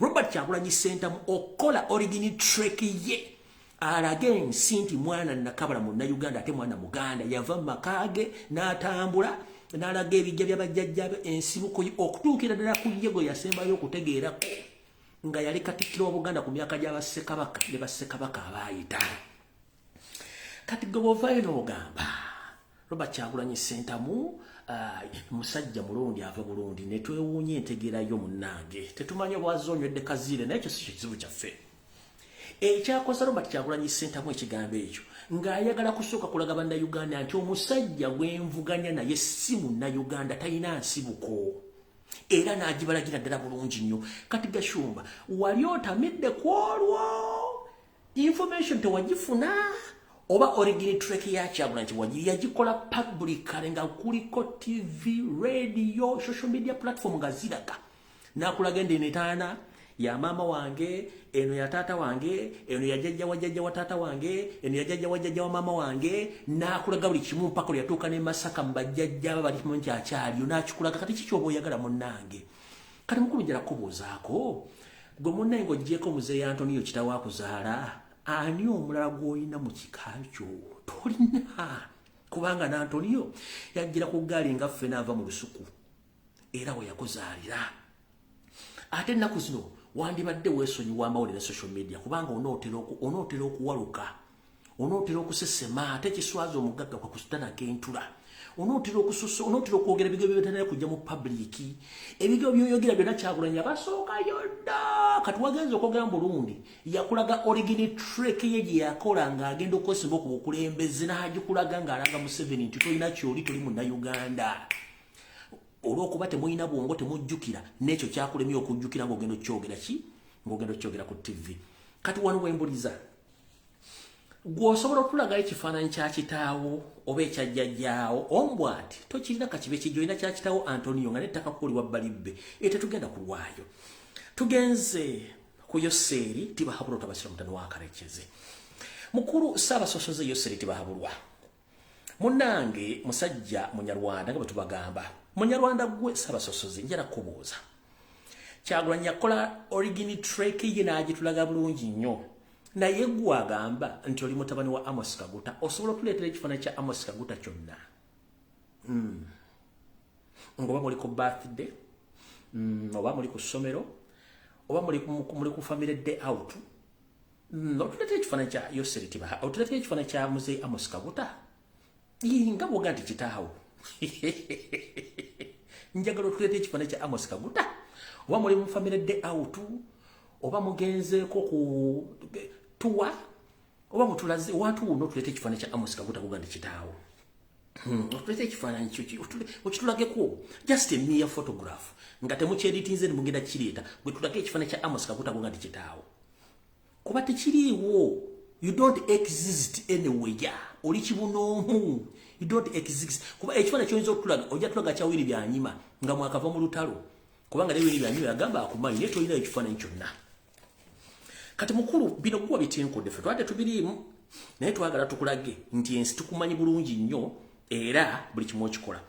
Robert Kyagulanyi Ssentamu okola origini trek ye alage ensi nti mwana Nakabala Munnayuganda ate mwana Muganda yava mu makage n'atambula n'alaga ebijja by'abajjajjabe ensibuko ye okutuukira ddala ku ye gwe yasembayo okutegeerako nga yali katikkiro wa Buganda ku myaka gy'abassekabaka ne bassekabaka abaayita. kati gobovayo n'ogamba Robert Kyagulanyi Ssentamu musajja mulungi ava Burundi ne twewuunye entegerayo munnange tetumanyi obwazo onywedde kaziire naye ekyo si kyo kizibu kyaffe ekyakosa Robert Kyagulanyi Ssentamu ekigambo ekyo ng'ayagala kusooka kulaga bannayuganda nti omusajja gwenvuganya naye si munnayuganda talina nsibuko era n'agibalagira ddala bulungi nnyo kati Gashumba wali otamidde ku olwo information tewagifuna oba origin track ya Kyagulanyi nti wagi yagikola publicly nga kuliko TV, radio, social media platform nga ziraga nakulaga endinetaana ya mama wange eno ya tata wange eno ya jajja wa tata wange eno ya jajja wa mama wange nakulaga buli kimu mpaka yatuuka ne Masaka mbajjajja bali mu nkyakyaaliyo nakikulaga kati kiki oba oyagala munnange kati mukulu njala kubuuzaako gwe munnange ng'oggyeko muzeeyi Antonio kitawa akuzaala ani omulala gw'olina mu kika kyo tolina kubanga na Antonio yajjira ku ggaali nga ffe n'ava mu lusuku era we yakuzaalira ate ennaku zino wandibadde weesonyiwa amawulire ne social media kubanga onootera okuwaluka onootera okusesema ate kiswaza omugagga kwa kusitana k'entula onootera okwogera ebigambo byebitanera kujja mu public ebigambo byoyogera byonna Kyagulanyi abasookayo dda kati wagenza okwogera mu Burundi yakulaga origin track ye gye yakola ng'agenda okwesimba ku bukulembeze n'agikulaga ng'alanga Museveni nti tolina kyoli toli munnayuganda olw'okuba temulina bwongo temujjukira n'ekyo kyakulemye okujjukira ng'ogenda okyogera ku TV kati wano wembuliza gw'osobola okutulagayo ekifaananyi kya kitaawo oba ekyajjajjaawo ombwati tokirina kakibe kijolina kya kitaawo Antonio nga nettaka kuliwa balibbe tetugenda kulwayo tugenze ku Yoseri Tibahabulwa tabasira mutano wa Karekezi mukulu Ssaabasosoze Yoseri Tibahabulwa munnange musajja munyarwanda nga bwetubagamba munyarwanda gwe Ssaabasosoze njala kubuuza Kyagulanyi yakola origin track ye n'agitulaga bulungi nnyo naye gwe agamba nti oli mutabani wa Amos Kaguta osobola okuleetera ekifaananyi kya Amos Kaguta kyonna ng'oba muli ku birthday oba muli ku ssomero oba muli ku family day out otuleetera ekifaananyi kya Yoseri Tibaha otuleetera ekifaananyi kya muzeeyi Amos Kaguta nga bwoga nti kitaawo njagala otuleetera ekifaananyi kya Amos Kaguta oba muli mu family day out oba mugenzeeko ku tuwa oba mutulaze watu uno tulete ekifaananyi kya Amos Kaguta kuga nti kitaawo otulete ekifaananyi kyo okitulageko just a mere photograph nga temukyeditinze ne mugenda kireeta bwe tulage ekifaananyi kya Amos Kaguta kuga nti kitaawo kuba tekiriiwo you don't exist anywhere oli kibunoomu you don't exist kuba ekifaananyi kyoyinza okutulaga ojja tulaga kya Winnie Byanyima nga mwakava mu lutalo kubanga ne Winnie Byanyima yagamba akumanyi naye tolina ekifaananyi kyonna kati mukulu bino kuwa bitenkudde ffe twadde tubiriimu naye twagala tukulage nti ensi tukumanyi bulungi nnyo era buli kimu okikola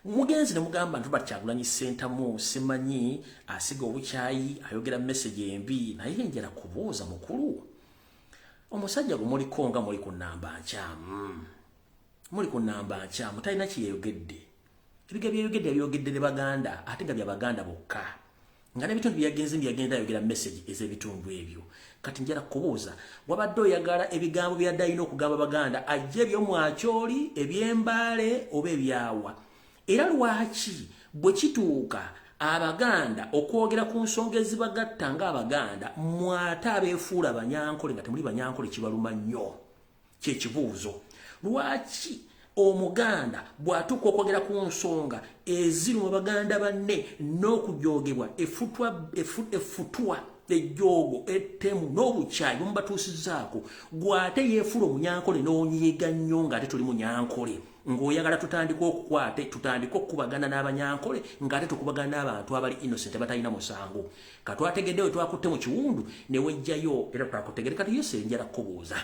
mugenzi ne mugamba nti Robert Kyagulanyi Ssentamu simanyi asiga obukyayi ayogera message embi naye njala kubuuza mukulu omusajja gwe muliko nga muli ku nnamba nkyamu talina kyeyayogedde ebiga byeyogedde yabyogedde ne baganda ate nga bya baganda bokka nga n'ebitundu byagenda ayogera message ez'ebitundu ebyo kati njala kubuuza wabadde oyagala ebigambo byadde alina okugamba baganda ajja ebyomwakyoli ebyembaale oba ebyawa era lwaki bwe kituuka abaganda okwogera ku nsonga ezibagatta ng'abaganda mwate abeefuula abanyankole nga temuli banyankole kibaluma nnyo kyekibuuzo lwaki omuganda bw'atuuka okwogera ku nsonga eziri mu baganda banne n'okujoogebwa efutwa ejjoogo ettemu n'obukyayi bumubatuusizaako gw'ate yeefuula omunyankole n'onyiiga nnyo ng'ate tuli munyankole ng'oyagala tutandike okukubagana n'abanyankole ng'ate tukubagana n'abantu abali innocent batalina musango katwategedde we twakutte mu kiwundu ne wejjayo era twakutegedde kati Yoseri njala kubuuza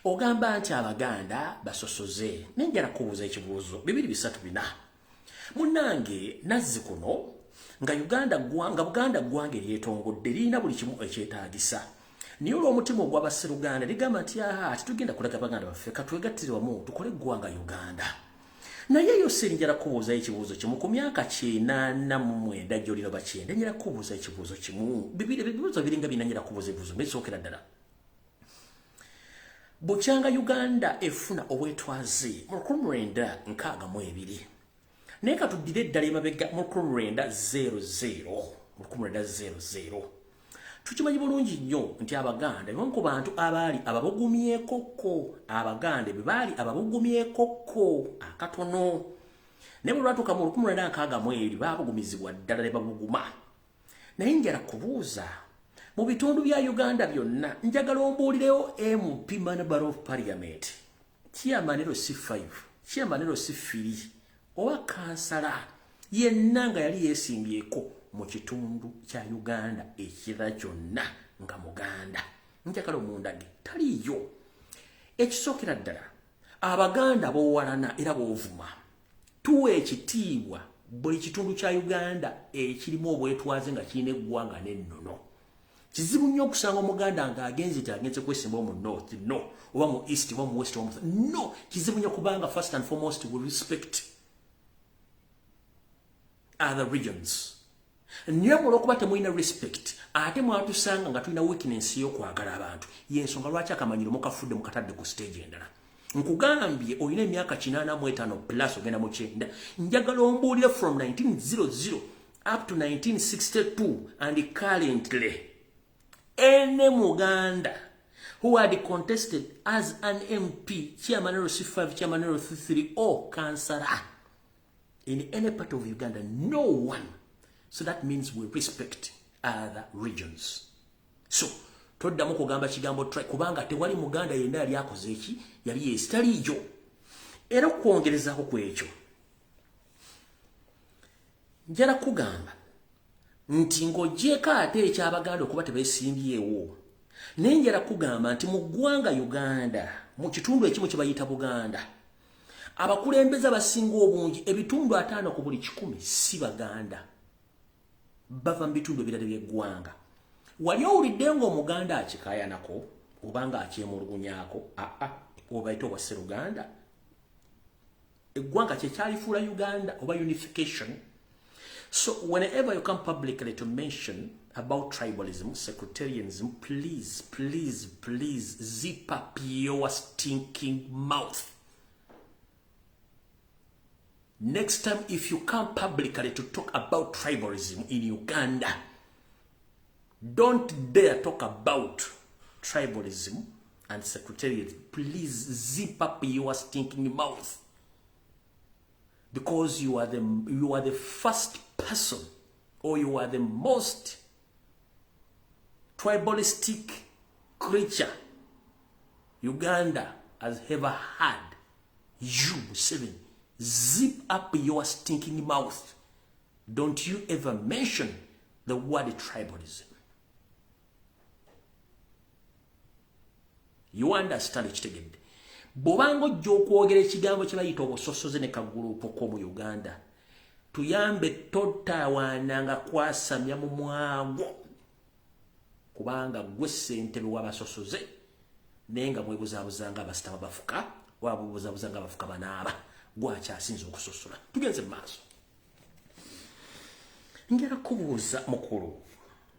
ogamba nti abaganda basosoze nenjala kubuuza ekibuuzo 2-3 munnange nazzi kuno nga buganda gwange lyetongodde lirina buli kimu ekyetaagisa naye olw'omutima ogw'abasseruganda ligamba nti ati tugenda kulaga baganda baffe katwegattire wamu tukole eggwanga Uganda naye Yoseri njala kubuuza ekibuuzo kimu ku myaka 89 gy'olina oba 90 njala kubuuza ekibuuzo kimu ebibuuzo biringa bina njala kubuuza ebibuuzo bisookera ddala Bukyanga Uganda efuna obwetwaze mu 1962 naye katuddire eddala emabega mu 1900 tukimanyi bulungi nnyo nti Abaganda bwe ku bantu abaali ababugumyekoko Abaganda bwe baali ababugumyekoko akatono ne bwe lwatuuka mu 1962 baabugumizibwa ddala ne babuguma naye njala kubuuza mu bitundu bya Uganda byonna njagala ombuulirewo MP Member of Parliament Chairman C5 Chairman C3 owa kansala yenna nga yali yeesimbyeko mu kitundu kya Uganda ekirala kyonna nga Muganda njagala omundage taliyo ekisookera ddala Abaganda b'owalana era b'ovuma tuwa ekitiibwa buli kitundu kya Uganda ekirimu obwetwaze nga kirina eggwanga n'ennono kizibu nnyo okusanga Omuganda ng'agenze agenze kwesimbawo mu north no oba mu east oba mu west oba mu no kizibu nnyo kubanga first and foremost we respect other regions nnyo olw'okuba temulina respect ate mwatusanga nga tulina weakness y'okwagala abantu y'ensonga lwaki akamanyiro mukafudde mukatadde ku stage endala nkugambye olina emyaka 85 plus ogenda mu 9 njagala ombuulire from 1900 up to 1962 and currently any Muganda who had contested as an MP, Chairman C5, Chairman C3 or Councillor in any part of Uganda, no one. So that means we respect other regions. So, toddamu kugamba kigambo try kubanga tewali Muganda yenna yali akoze eki yali yesitaliyo era okwongerezaako kwekyo njala kugamba nti ng'oggyeko ate eky'Abaganda okuba tebeesimbyewo naye njala kugamba nti mu ggwanga Uganda mu kitundu ekimu kye bayita Buganda abakulembeze abasinga obungi ebitundu 5 ku buli 10 si Baganda bava mu bitundu ebirala by'eggwanga wali owulidde ng'Omuganda akikaayanako obanga akyemulugunyaako obayita obwa Sseruganda eggwanga kye kyalifuula Uganda oba unification. So whenever you come publicly to mention about tribalism, sectarianism, please, please, please zip up your stinking mouth. Next time, if you come publicly to talk about tribalism in Uganda, don't dare talk about tribalism and sectarianism. Please zip up your stinking mouth. Because you are the first person, or you are the most tribalistic creature Uganda has ever had. You, Museveni, zip up your stinking mouth. Don't you ever mention the word tribalism. You understand it? Bobango jokwogera ekigambo kye bayita obusosoze ne kagulupu ko mu Uganda tuyambe totawaananga kwasamya mu mwago kubanga gwe ssentebe w'abasosoze naye nga mwebuzaabuzanga abasitama bafuka wabuzabuzanga abafuka banaaba gwakyasinza okusosola tugenze maaso njala kubuuza mukulu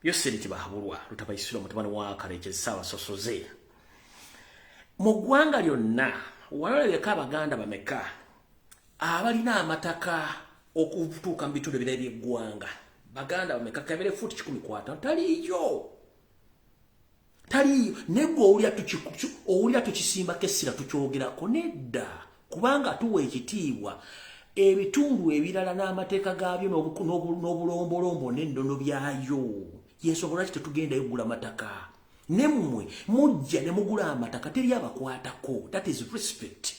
Yoseri Kibahabulwa lutabayisirwa mutabani wa Karekezi abasosoze mu ggwanga lyonna walabika Abaganda bameka abalina amataka okutuuka mu bitundu ebirala by'eggwanga Baganda bameka kabere futi 10 taliyo negwe owulira tukisimbako essira tukyogerako nedda kubanga tuwa ekitiibwa ebitundu ebirala n'amateeka gaabyo n'obulombolombo n'endono byayo yensonga lwaki tetugenda yogula mataka nemwe mujja ne mugula amataka teri abakwatako. That is respect.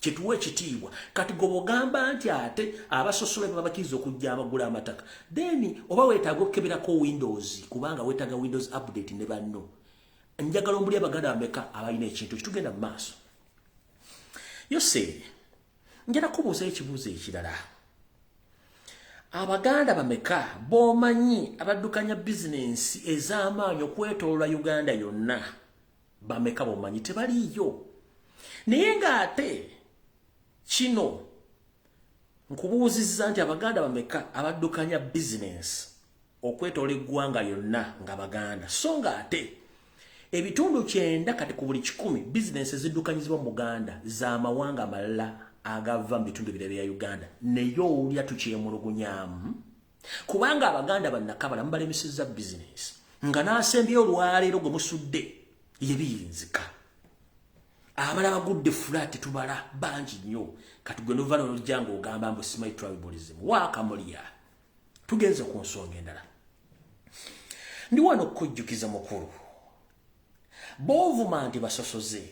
Kituwe ekitiibwa kati gobogamba nti ate abasosola babakiriza okujja abagula amataka then oba weetaaga okkeberako Windows kubanga weetaaga Windows update ne banno njagala ombuli Abaganda bameka abalina ekintu kitugenda mu maaso. Yose njala kubuuza ekibuuzo ekirala Abaganda bameka bomanyi abaddukanya business ez'amaanyi okwetoloola Uganda yonna bameka bomanyi tebaliyo naye ng'ate kino nkubuuzizza nti Abaganda bameka abaddukanya business okwetoloola eggwanga yonna nga Baganda so ng'ate ebitundu 9 kati ku buli 10 business ziddukanyizibwa mu Uganda za mawanga amalala agava mu bitundu birala bya Uganda neyo olya tukyemulugunyamu kubanga abaganda bannakabala mbalemesezza business nga nasembyeyo olwaleero gwe musudde yebiyinzika abalaba good flat tubala bangi nnyo kati gwe novalo olujjango ogamba mbu simai tribalism wakamulya tugenze ku nsonga endala ndi wano okujjukiza mukulu bovuma nti basosoze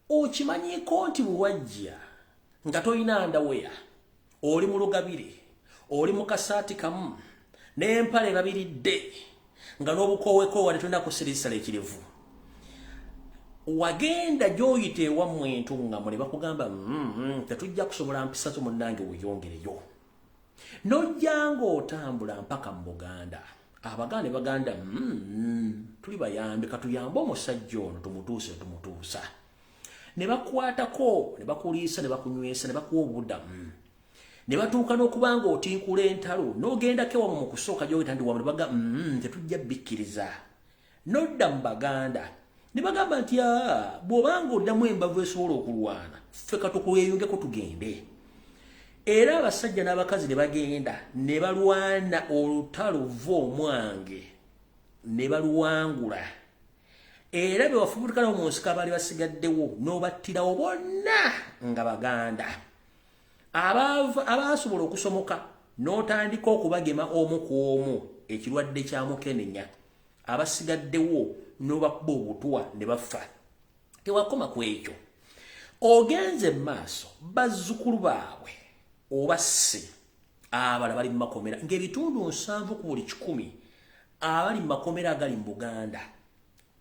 okimanyiko nti buwajja nga toyina ndawea oli mu lugabire oli mu kasaati kamu n'empale babiridde nga n'obukowekowa tetulina kusirisala ekirevu wagenda gy'oyita ewammwe entungamu ne bakugamba tetujja kusobola mpisa zo munnange weeyongereyo n'ojjanga otambula mpaka mu Buganda abaganda ne baganda tuli bayambe katuyambe omusajja ono tumutuusa ne bakwatako ne bakuliisa ne bakunywesa ne bakuwa obuddamu ne batuuka n'okubanga otinkula entalo n'ogendako ewamu mu kusooka gy'oyita ndi wamu ne baga tetujja bikkiriza n'odda mu baganda ne bagamba nti bw'obanga oddamu embavu esobola okulwana ffe katukulweyongeko tugende era abasajja n'abakazi ne bagenda ne balwana olutalo va omwange ne baluwangula era bwe wafubutukanawo mu nsiko abaali basigaddewo n'obattirawo bonna nga baganda abasobola okusomoka n'otandika okubagema omu ku omu ekirwadde kya mukenenya abasigaddewo n'obakuba obutwa ne bafa tewakoma ku ekyo ogenze mu maaso bazzukulu baabwe oba si abala bali mu makomera ng'ebitundu 7 ku buli 10 abali mu makomera agali mu Buganda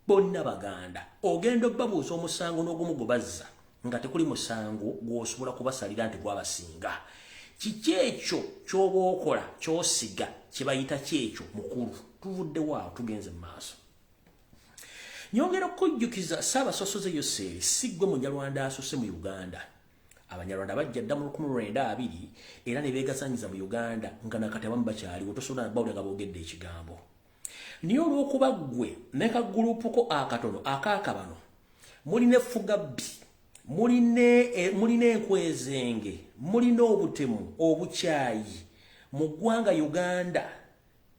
bonna baganda ogenda obabuuza omusango n'ogumu gwe bazza nga tekuli musango gw'osobola kubasalira nti gwabasinga kiki ekyo ky'oba okola ky'osiga kye bayita kyekyo mukulu tuvuddewo awo tugenze mu maaso nyongera okujjukiza Ssaabasosoze Yoseeri si gwe munyarwanda asose mu Uganda abanyarwanda bajja dda mu 1992 era ne beegasanyiza mu Uganda nga nakati abamu bakyaliwo tosobola bawulira nga boogedde ekigambo niyo olw'okuba ggwe ne kagurupuko akatono akaakabano mulina effugabbi mulina enkwezenge mulina obutemu obukyayi mu ggwanga Uganda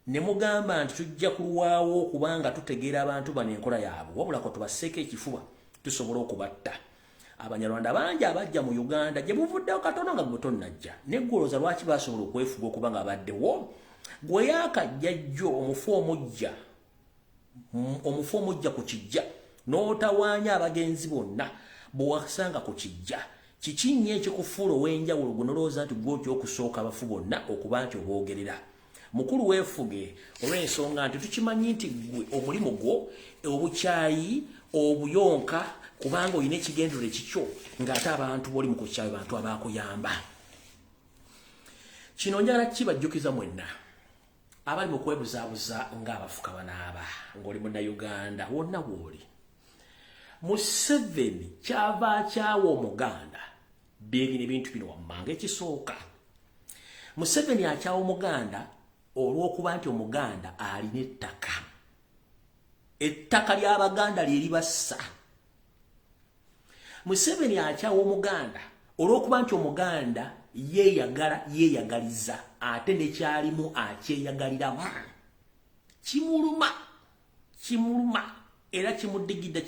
ne mugamba nti tujja kulwawo kubanga tutegeera abantu bano enkola yaabwe wabulako tubaseeko ekifuba tusobola okubatta abanyarwanda bangi abajja mu Uganda gye buvuddewo katono nga gwe tonnajja neggwolooza lwaki basobola okwefuga okubanga abaddewo gwe yaakajjajjo omufu omujja ku kijja n'otawaanya abagenzi bonna bw'owasanga ku kijja kiki nnyo ekikufuula ow'enjawulo gwe nolowooza nti gw'otya okusooka abafu bonna okuba nti oboogerera mukulu weefuge olw'ensonga nti tukimanyi nti gwe omulimu gwo obukyayi obuyonka kubanga olina ekigendero ekikyo ng'ate abantu b'oli mu kukyayi bantu abaakuyamba kino njagala kibajjukiza mwenna abali mu kwebuzaabuza ng'abafuka banaaba ng'oli munnayuganda wonna bw'oli Museveni kyava kyawa omuganda bino ebintu bino wammanga ekisooka Museveni akyawa omuganda olw'okuba nti omuganda alina ettaka ly'abaganda lye libassa Museveni akyawa omuganda olw'okuba nti omuganda yeeyagaliza ate nekyalimu akyeyagaliramu kimuluma era kimudigida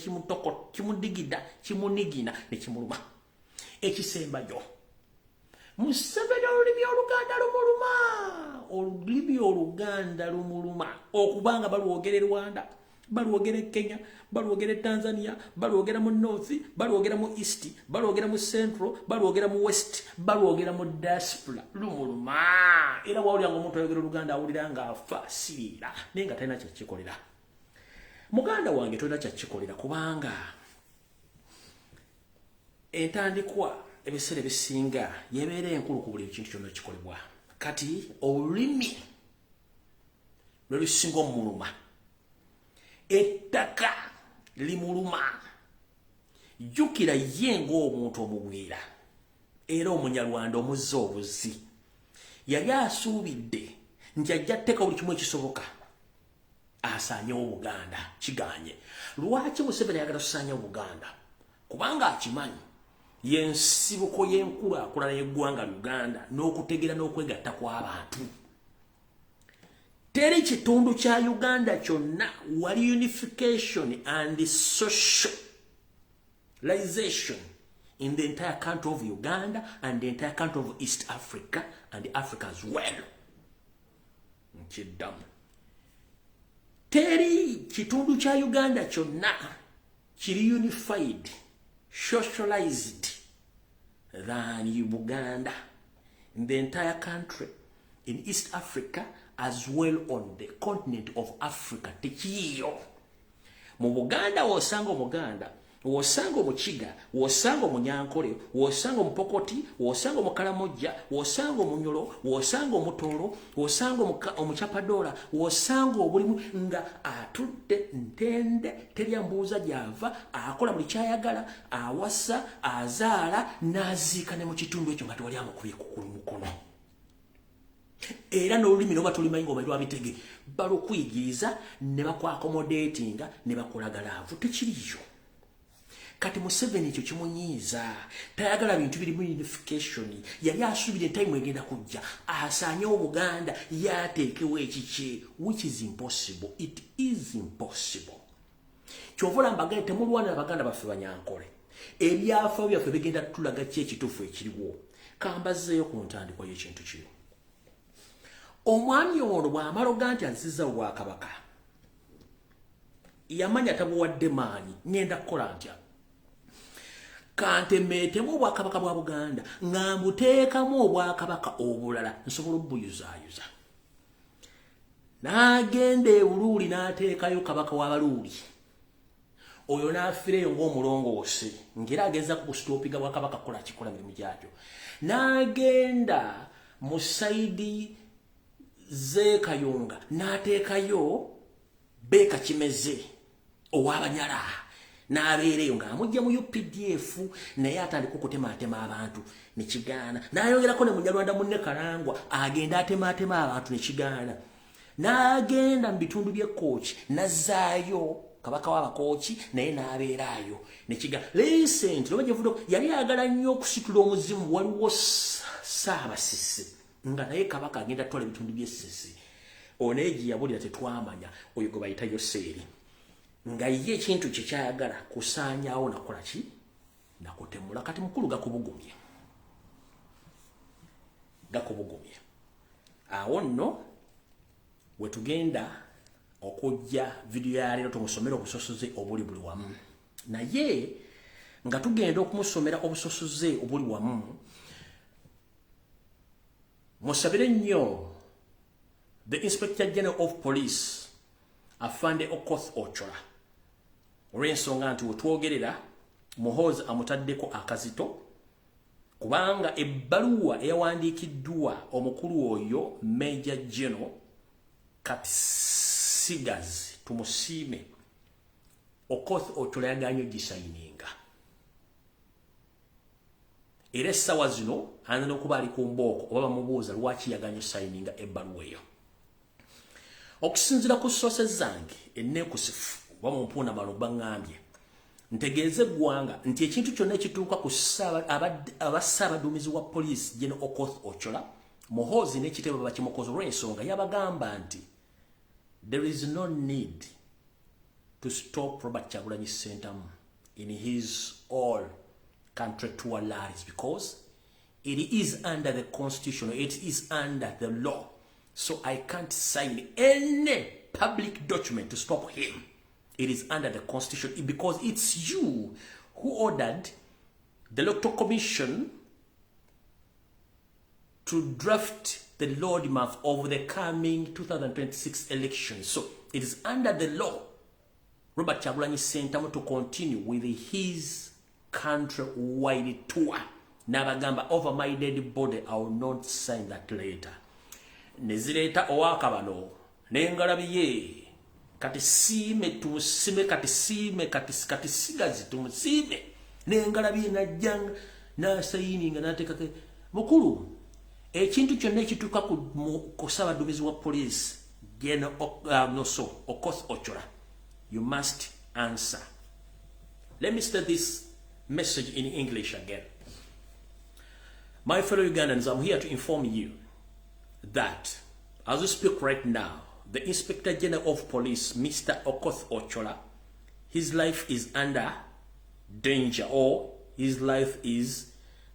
kimunigina ne kimuluma ekisembayo Museveni olulimi oluganda lumuluma okubanga balwogera Rwanda balwogera Kenya balwogera Tanzania balwogera mu North balwogera mu East balwogera mu Central balwogera mu West balwogera mu diaspora lumuluma era wawulira nga omuntu ayogera Oluganda awulira nga afa siriira naye nga talina kyakikolera muganda wange tolina kyakikolera kubanga entandikwa ebiseera ebisinga yebeera enkulu ku buli kintu kyonna kikolebwa kati olulimi lwe lusinga omuluma ettaka limuluma jjukira ye ng'omuntu omugwira era omunyarwanda omuzza obuzi yali asuubidde nti ajja tteeka buli kimu ekisoboka asaanyewo Buganda kiganye. Lwaki Museveni ayagala kusaanyawo Buganda? Kubanga akimanyi yensibuko y'enkulaakulana y'eggwanga Uganda n'okutegeera n'okwegatta kw'abantu. Teri kitundu kya Uganda kyonna wali unification and socialization in the entire country of Uganda and the entire country of East Africa and Africa as well. Nkidamu. Teri kitundu kya Uganda kyonna kiri unified, socialized than Uganda in the entire country in East Africa as well on the continent of Africa. Tekiyo. Mu Buganda wosanga Omuganda, wosanga Omukiga, wosanga Omunyankole, wosanga Omupokoti, wosanga Omukalamoja, wosanga Omunyolo, wosanga Omutoro, wosanga Omuchapadola, wosanga obulimu nga atudde ntende teri ambuuza gyava, akola buli kyayagala, awasa, azaala, n'aziika ne mu kitundu ekyo nga tewali amukubye ku mukono. Era n'olulimi noba tulimanyi ng'omanyi lwabitege balukuyigiriza ne bakwakomodatinga ne bakulaga laavu. Tekiriyo. Kati Museveni ekyo kimunyiiza. Tayagala bintu biri mu unification. Yali asuubira entayimu egenda kujja asaanyewo Buganda yateekewo ekiki, which is impossible. It is impossible. Kyova mbagale temulwana Abaganda baffe Banyankole. Ebyafa byaffe bigenda tulaga ki ekituufu ekiriwo. Kambazeeyo ku ntandikwa y'ekintu kino. Omwami ono bw'amala nti azizza Obwakabaka yamanya tabuwadde maanyi ngenda kukola ntya kantemeetemu Obwakabaka bwa Buganda nga mbuteekamu Obwakabaka obulala nsobola obbuyuzaayuza. N'agenda e Buluuli n'ateekayo Kabaka w'Abaluuli, oyo n'afireyo ng'omulongoose ng'era agenza kusitoopiga Bwakabaka kukola kikola mirimu gyakyo. N'agenda mu sayidi ze Kayunga n'ateekayo Beka Kimeze ow'Abanyala, n'abeereyo ng'amujja mu UPDF naye atandika okutemaatema abantu ne kigaana. N'ayongerako ne Munyarwanda munne Kalangwa agenda atemaatema abantu ne kigaana. N'agenda mu bitundu by'Ekooki n'azzaayo Kabaka w'Abakooki naye n'abeeraayo ne kigaana. Recent oba gyevuddeko yali ayagala nnyo okusitula omuzimu, waliwo Ssaabasisi nga naye Kabaka agenda atwala ebitundu by'Essisi. Ono egi yabulira tetwamanya, oyo gwe bayita Yoseeri. Nga ye ekintu kye kyayagala kusaanyaawo nakola ki? Nakutemula. Kati mukulu gakubugumye. Gakubugumye. Awo nno we tugenda okujja vidiyo ya leero tumusomera obusosoze obuli buli wamu. Naye nga tugenda okumusomera obusosoze obuli wamu, musabire nnyo the Inspector General of Police Afande Okoth Ochola olw'ensonga nti wetwogerera Muhoozi amutaddeko akazito kubanga ebbaluwa eyawandiikiddwa omukulu oyo Major General Kapsigazi tumusiime Okoth Ochola yaganye gisayininga. Era essaawa zino ayinza okuba ali ku mbooko oba bamubuuza lwaki yaganye sayininga ebbaluwa eyo. Okusinziira ku sources zange enneekusifu oba mu mpuuna bano baŋŋambye ntegeeze eggwanga nti ekintu kyonna ekituuka ku abassaabaduumizi wa poliisi General Okoth Ochola, Muhoozi n'ekitebe bakimukoze olw'ensonga yabagamba nti there is no need to stop Robert Kyagulanyi Ssentamu in his all country tour rallies because it is under the constitution, it is under the law. So I can't sign any public document to stop him. It is under the constitution because it's you who ordered the Electoral Commission to draft the roadmap of the coming 2026 elections. So it is under the law Robert Kyagulanyi Ssentamu to continue with his country-wide tour. Nabagamba over my dead body, I will not sign that later. Nezireta owakabano nengalabiye kati siime tumusime kati siime kati sigazi tumusime nengalabiye najjanga nasayininga nateekako mukulu ekintu kyonna ekituuka ku ssaabaduumizi wa poliisi Okoth Ochola, you must answer. Let me state this message in English again. My fellow Ugandans, I'm here to inform you that as we speak right now, the Inspector General of Police, Mr. Okoth Ochola, his life is under danger, or his life is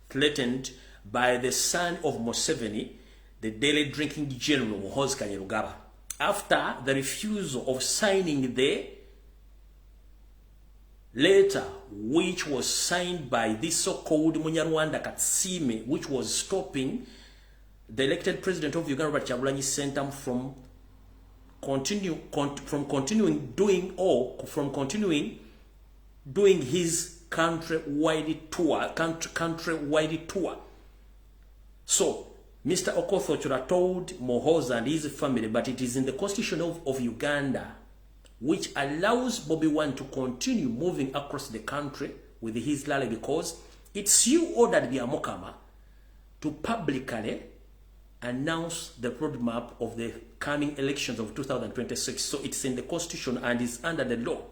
threatened by the son of Museveni, the daily drinking general Muhoozi Kainerugaba, after the refusal of signing the letter which was signed by this so-called Munyarwanda Katsime, which was stopping the elected president of Uganda, Robert Kyagulanyi Ssentamu, from continuing doing his country-wide tour. So Mr. Okoth Ochola told Muhoozi and his family, but it is in the constitution of Uganda which allows Bobby Wine to continue moving across the country with his rally, because it's you ordered the Amokama to publicly announce the roadmap of the coming elections of 2026. So it's in the constitution and is under the law.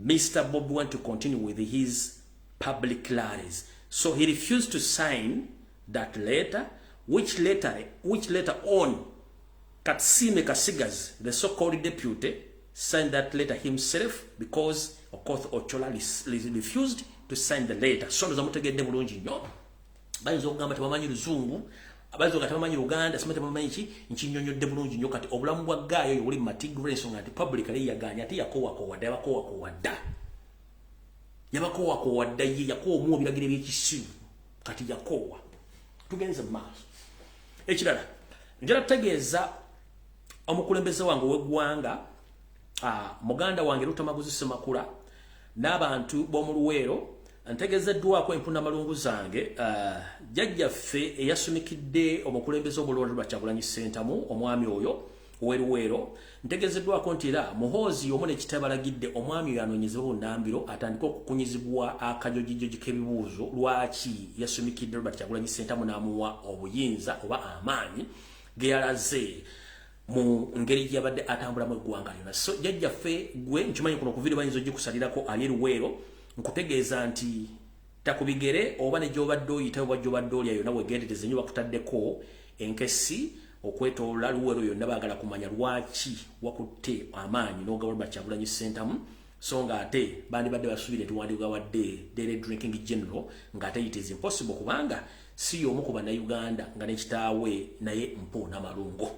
Mr. Bobby Wine to continue with his public rallies. So he refused to sign that letter, which later on Katsime Kasigas, the so-called deputy, signed that letter himself, because Okoth Ochola refused to sign the letter. So nzamutegedde bulungi nnyo. Bayinza okugamba tebamanyi Luzungu, abayinza okugamba tebamanyi Luganda, simate tebamanyi ki, nkinyonyodde bulungi nnyo. Kati obulamu bwa Gaayo yoli matigre ensonga nti publicly yaganya ate yakoowakowadda, yabakoowakowadda ye yakoomu ebiragiro by'ekisiru, kati yakoowa. Tugenze maaso. Ekirala njala kutegeeza omukulembeze wange w'eggwanga, muganda wange Lutamaguzi Semakula n'abantu b'omu Luweero, ntegezeddwako empunda malungu zange, jjajjaffe eyasumikidde omukulembeze omulonde Robert Kyagulanyi Ssentamu, omwami oyo ow'Eruweero, ntegezeddwako nti era Muhoozi omu n'ekitabalagidde omwami oyo anoonyezebwa bunnambiro, atandike okukunyizibwa akajojijoji k'ebibuuzo lwaki yasumikidde Robert Kyagulanyi Ssentamu n'amuwa obuyinza oba amaanyi ge yalaze mu ngeri gyabadde atambulamu eggwanga lyonna. So jjajjaffe gwe nkimanyi kuno ku video bayinza ogikusalirako ali Eruweero, nkutegeeza nti takubigere oba ne gy'obadde oyita oba gy'obadde olya yonna wegendereze nnyo, bakutaddeko enkesi okwetoola Luweero yonna baagala kumanya lwaki wakutte amaanyi n'ogaba Robert Kyagulanyi Ssentamu, so nga ate bandibadde basuubire nti wandigawadde daily drinking general, ng'ate it is impossible kubanga si y'omu ku bannayuganda nga ne kitaawe naye mpoona malungo.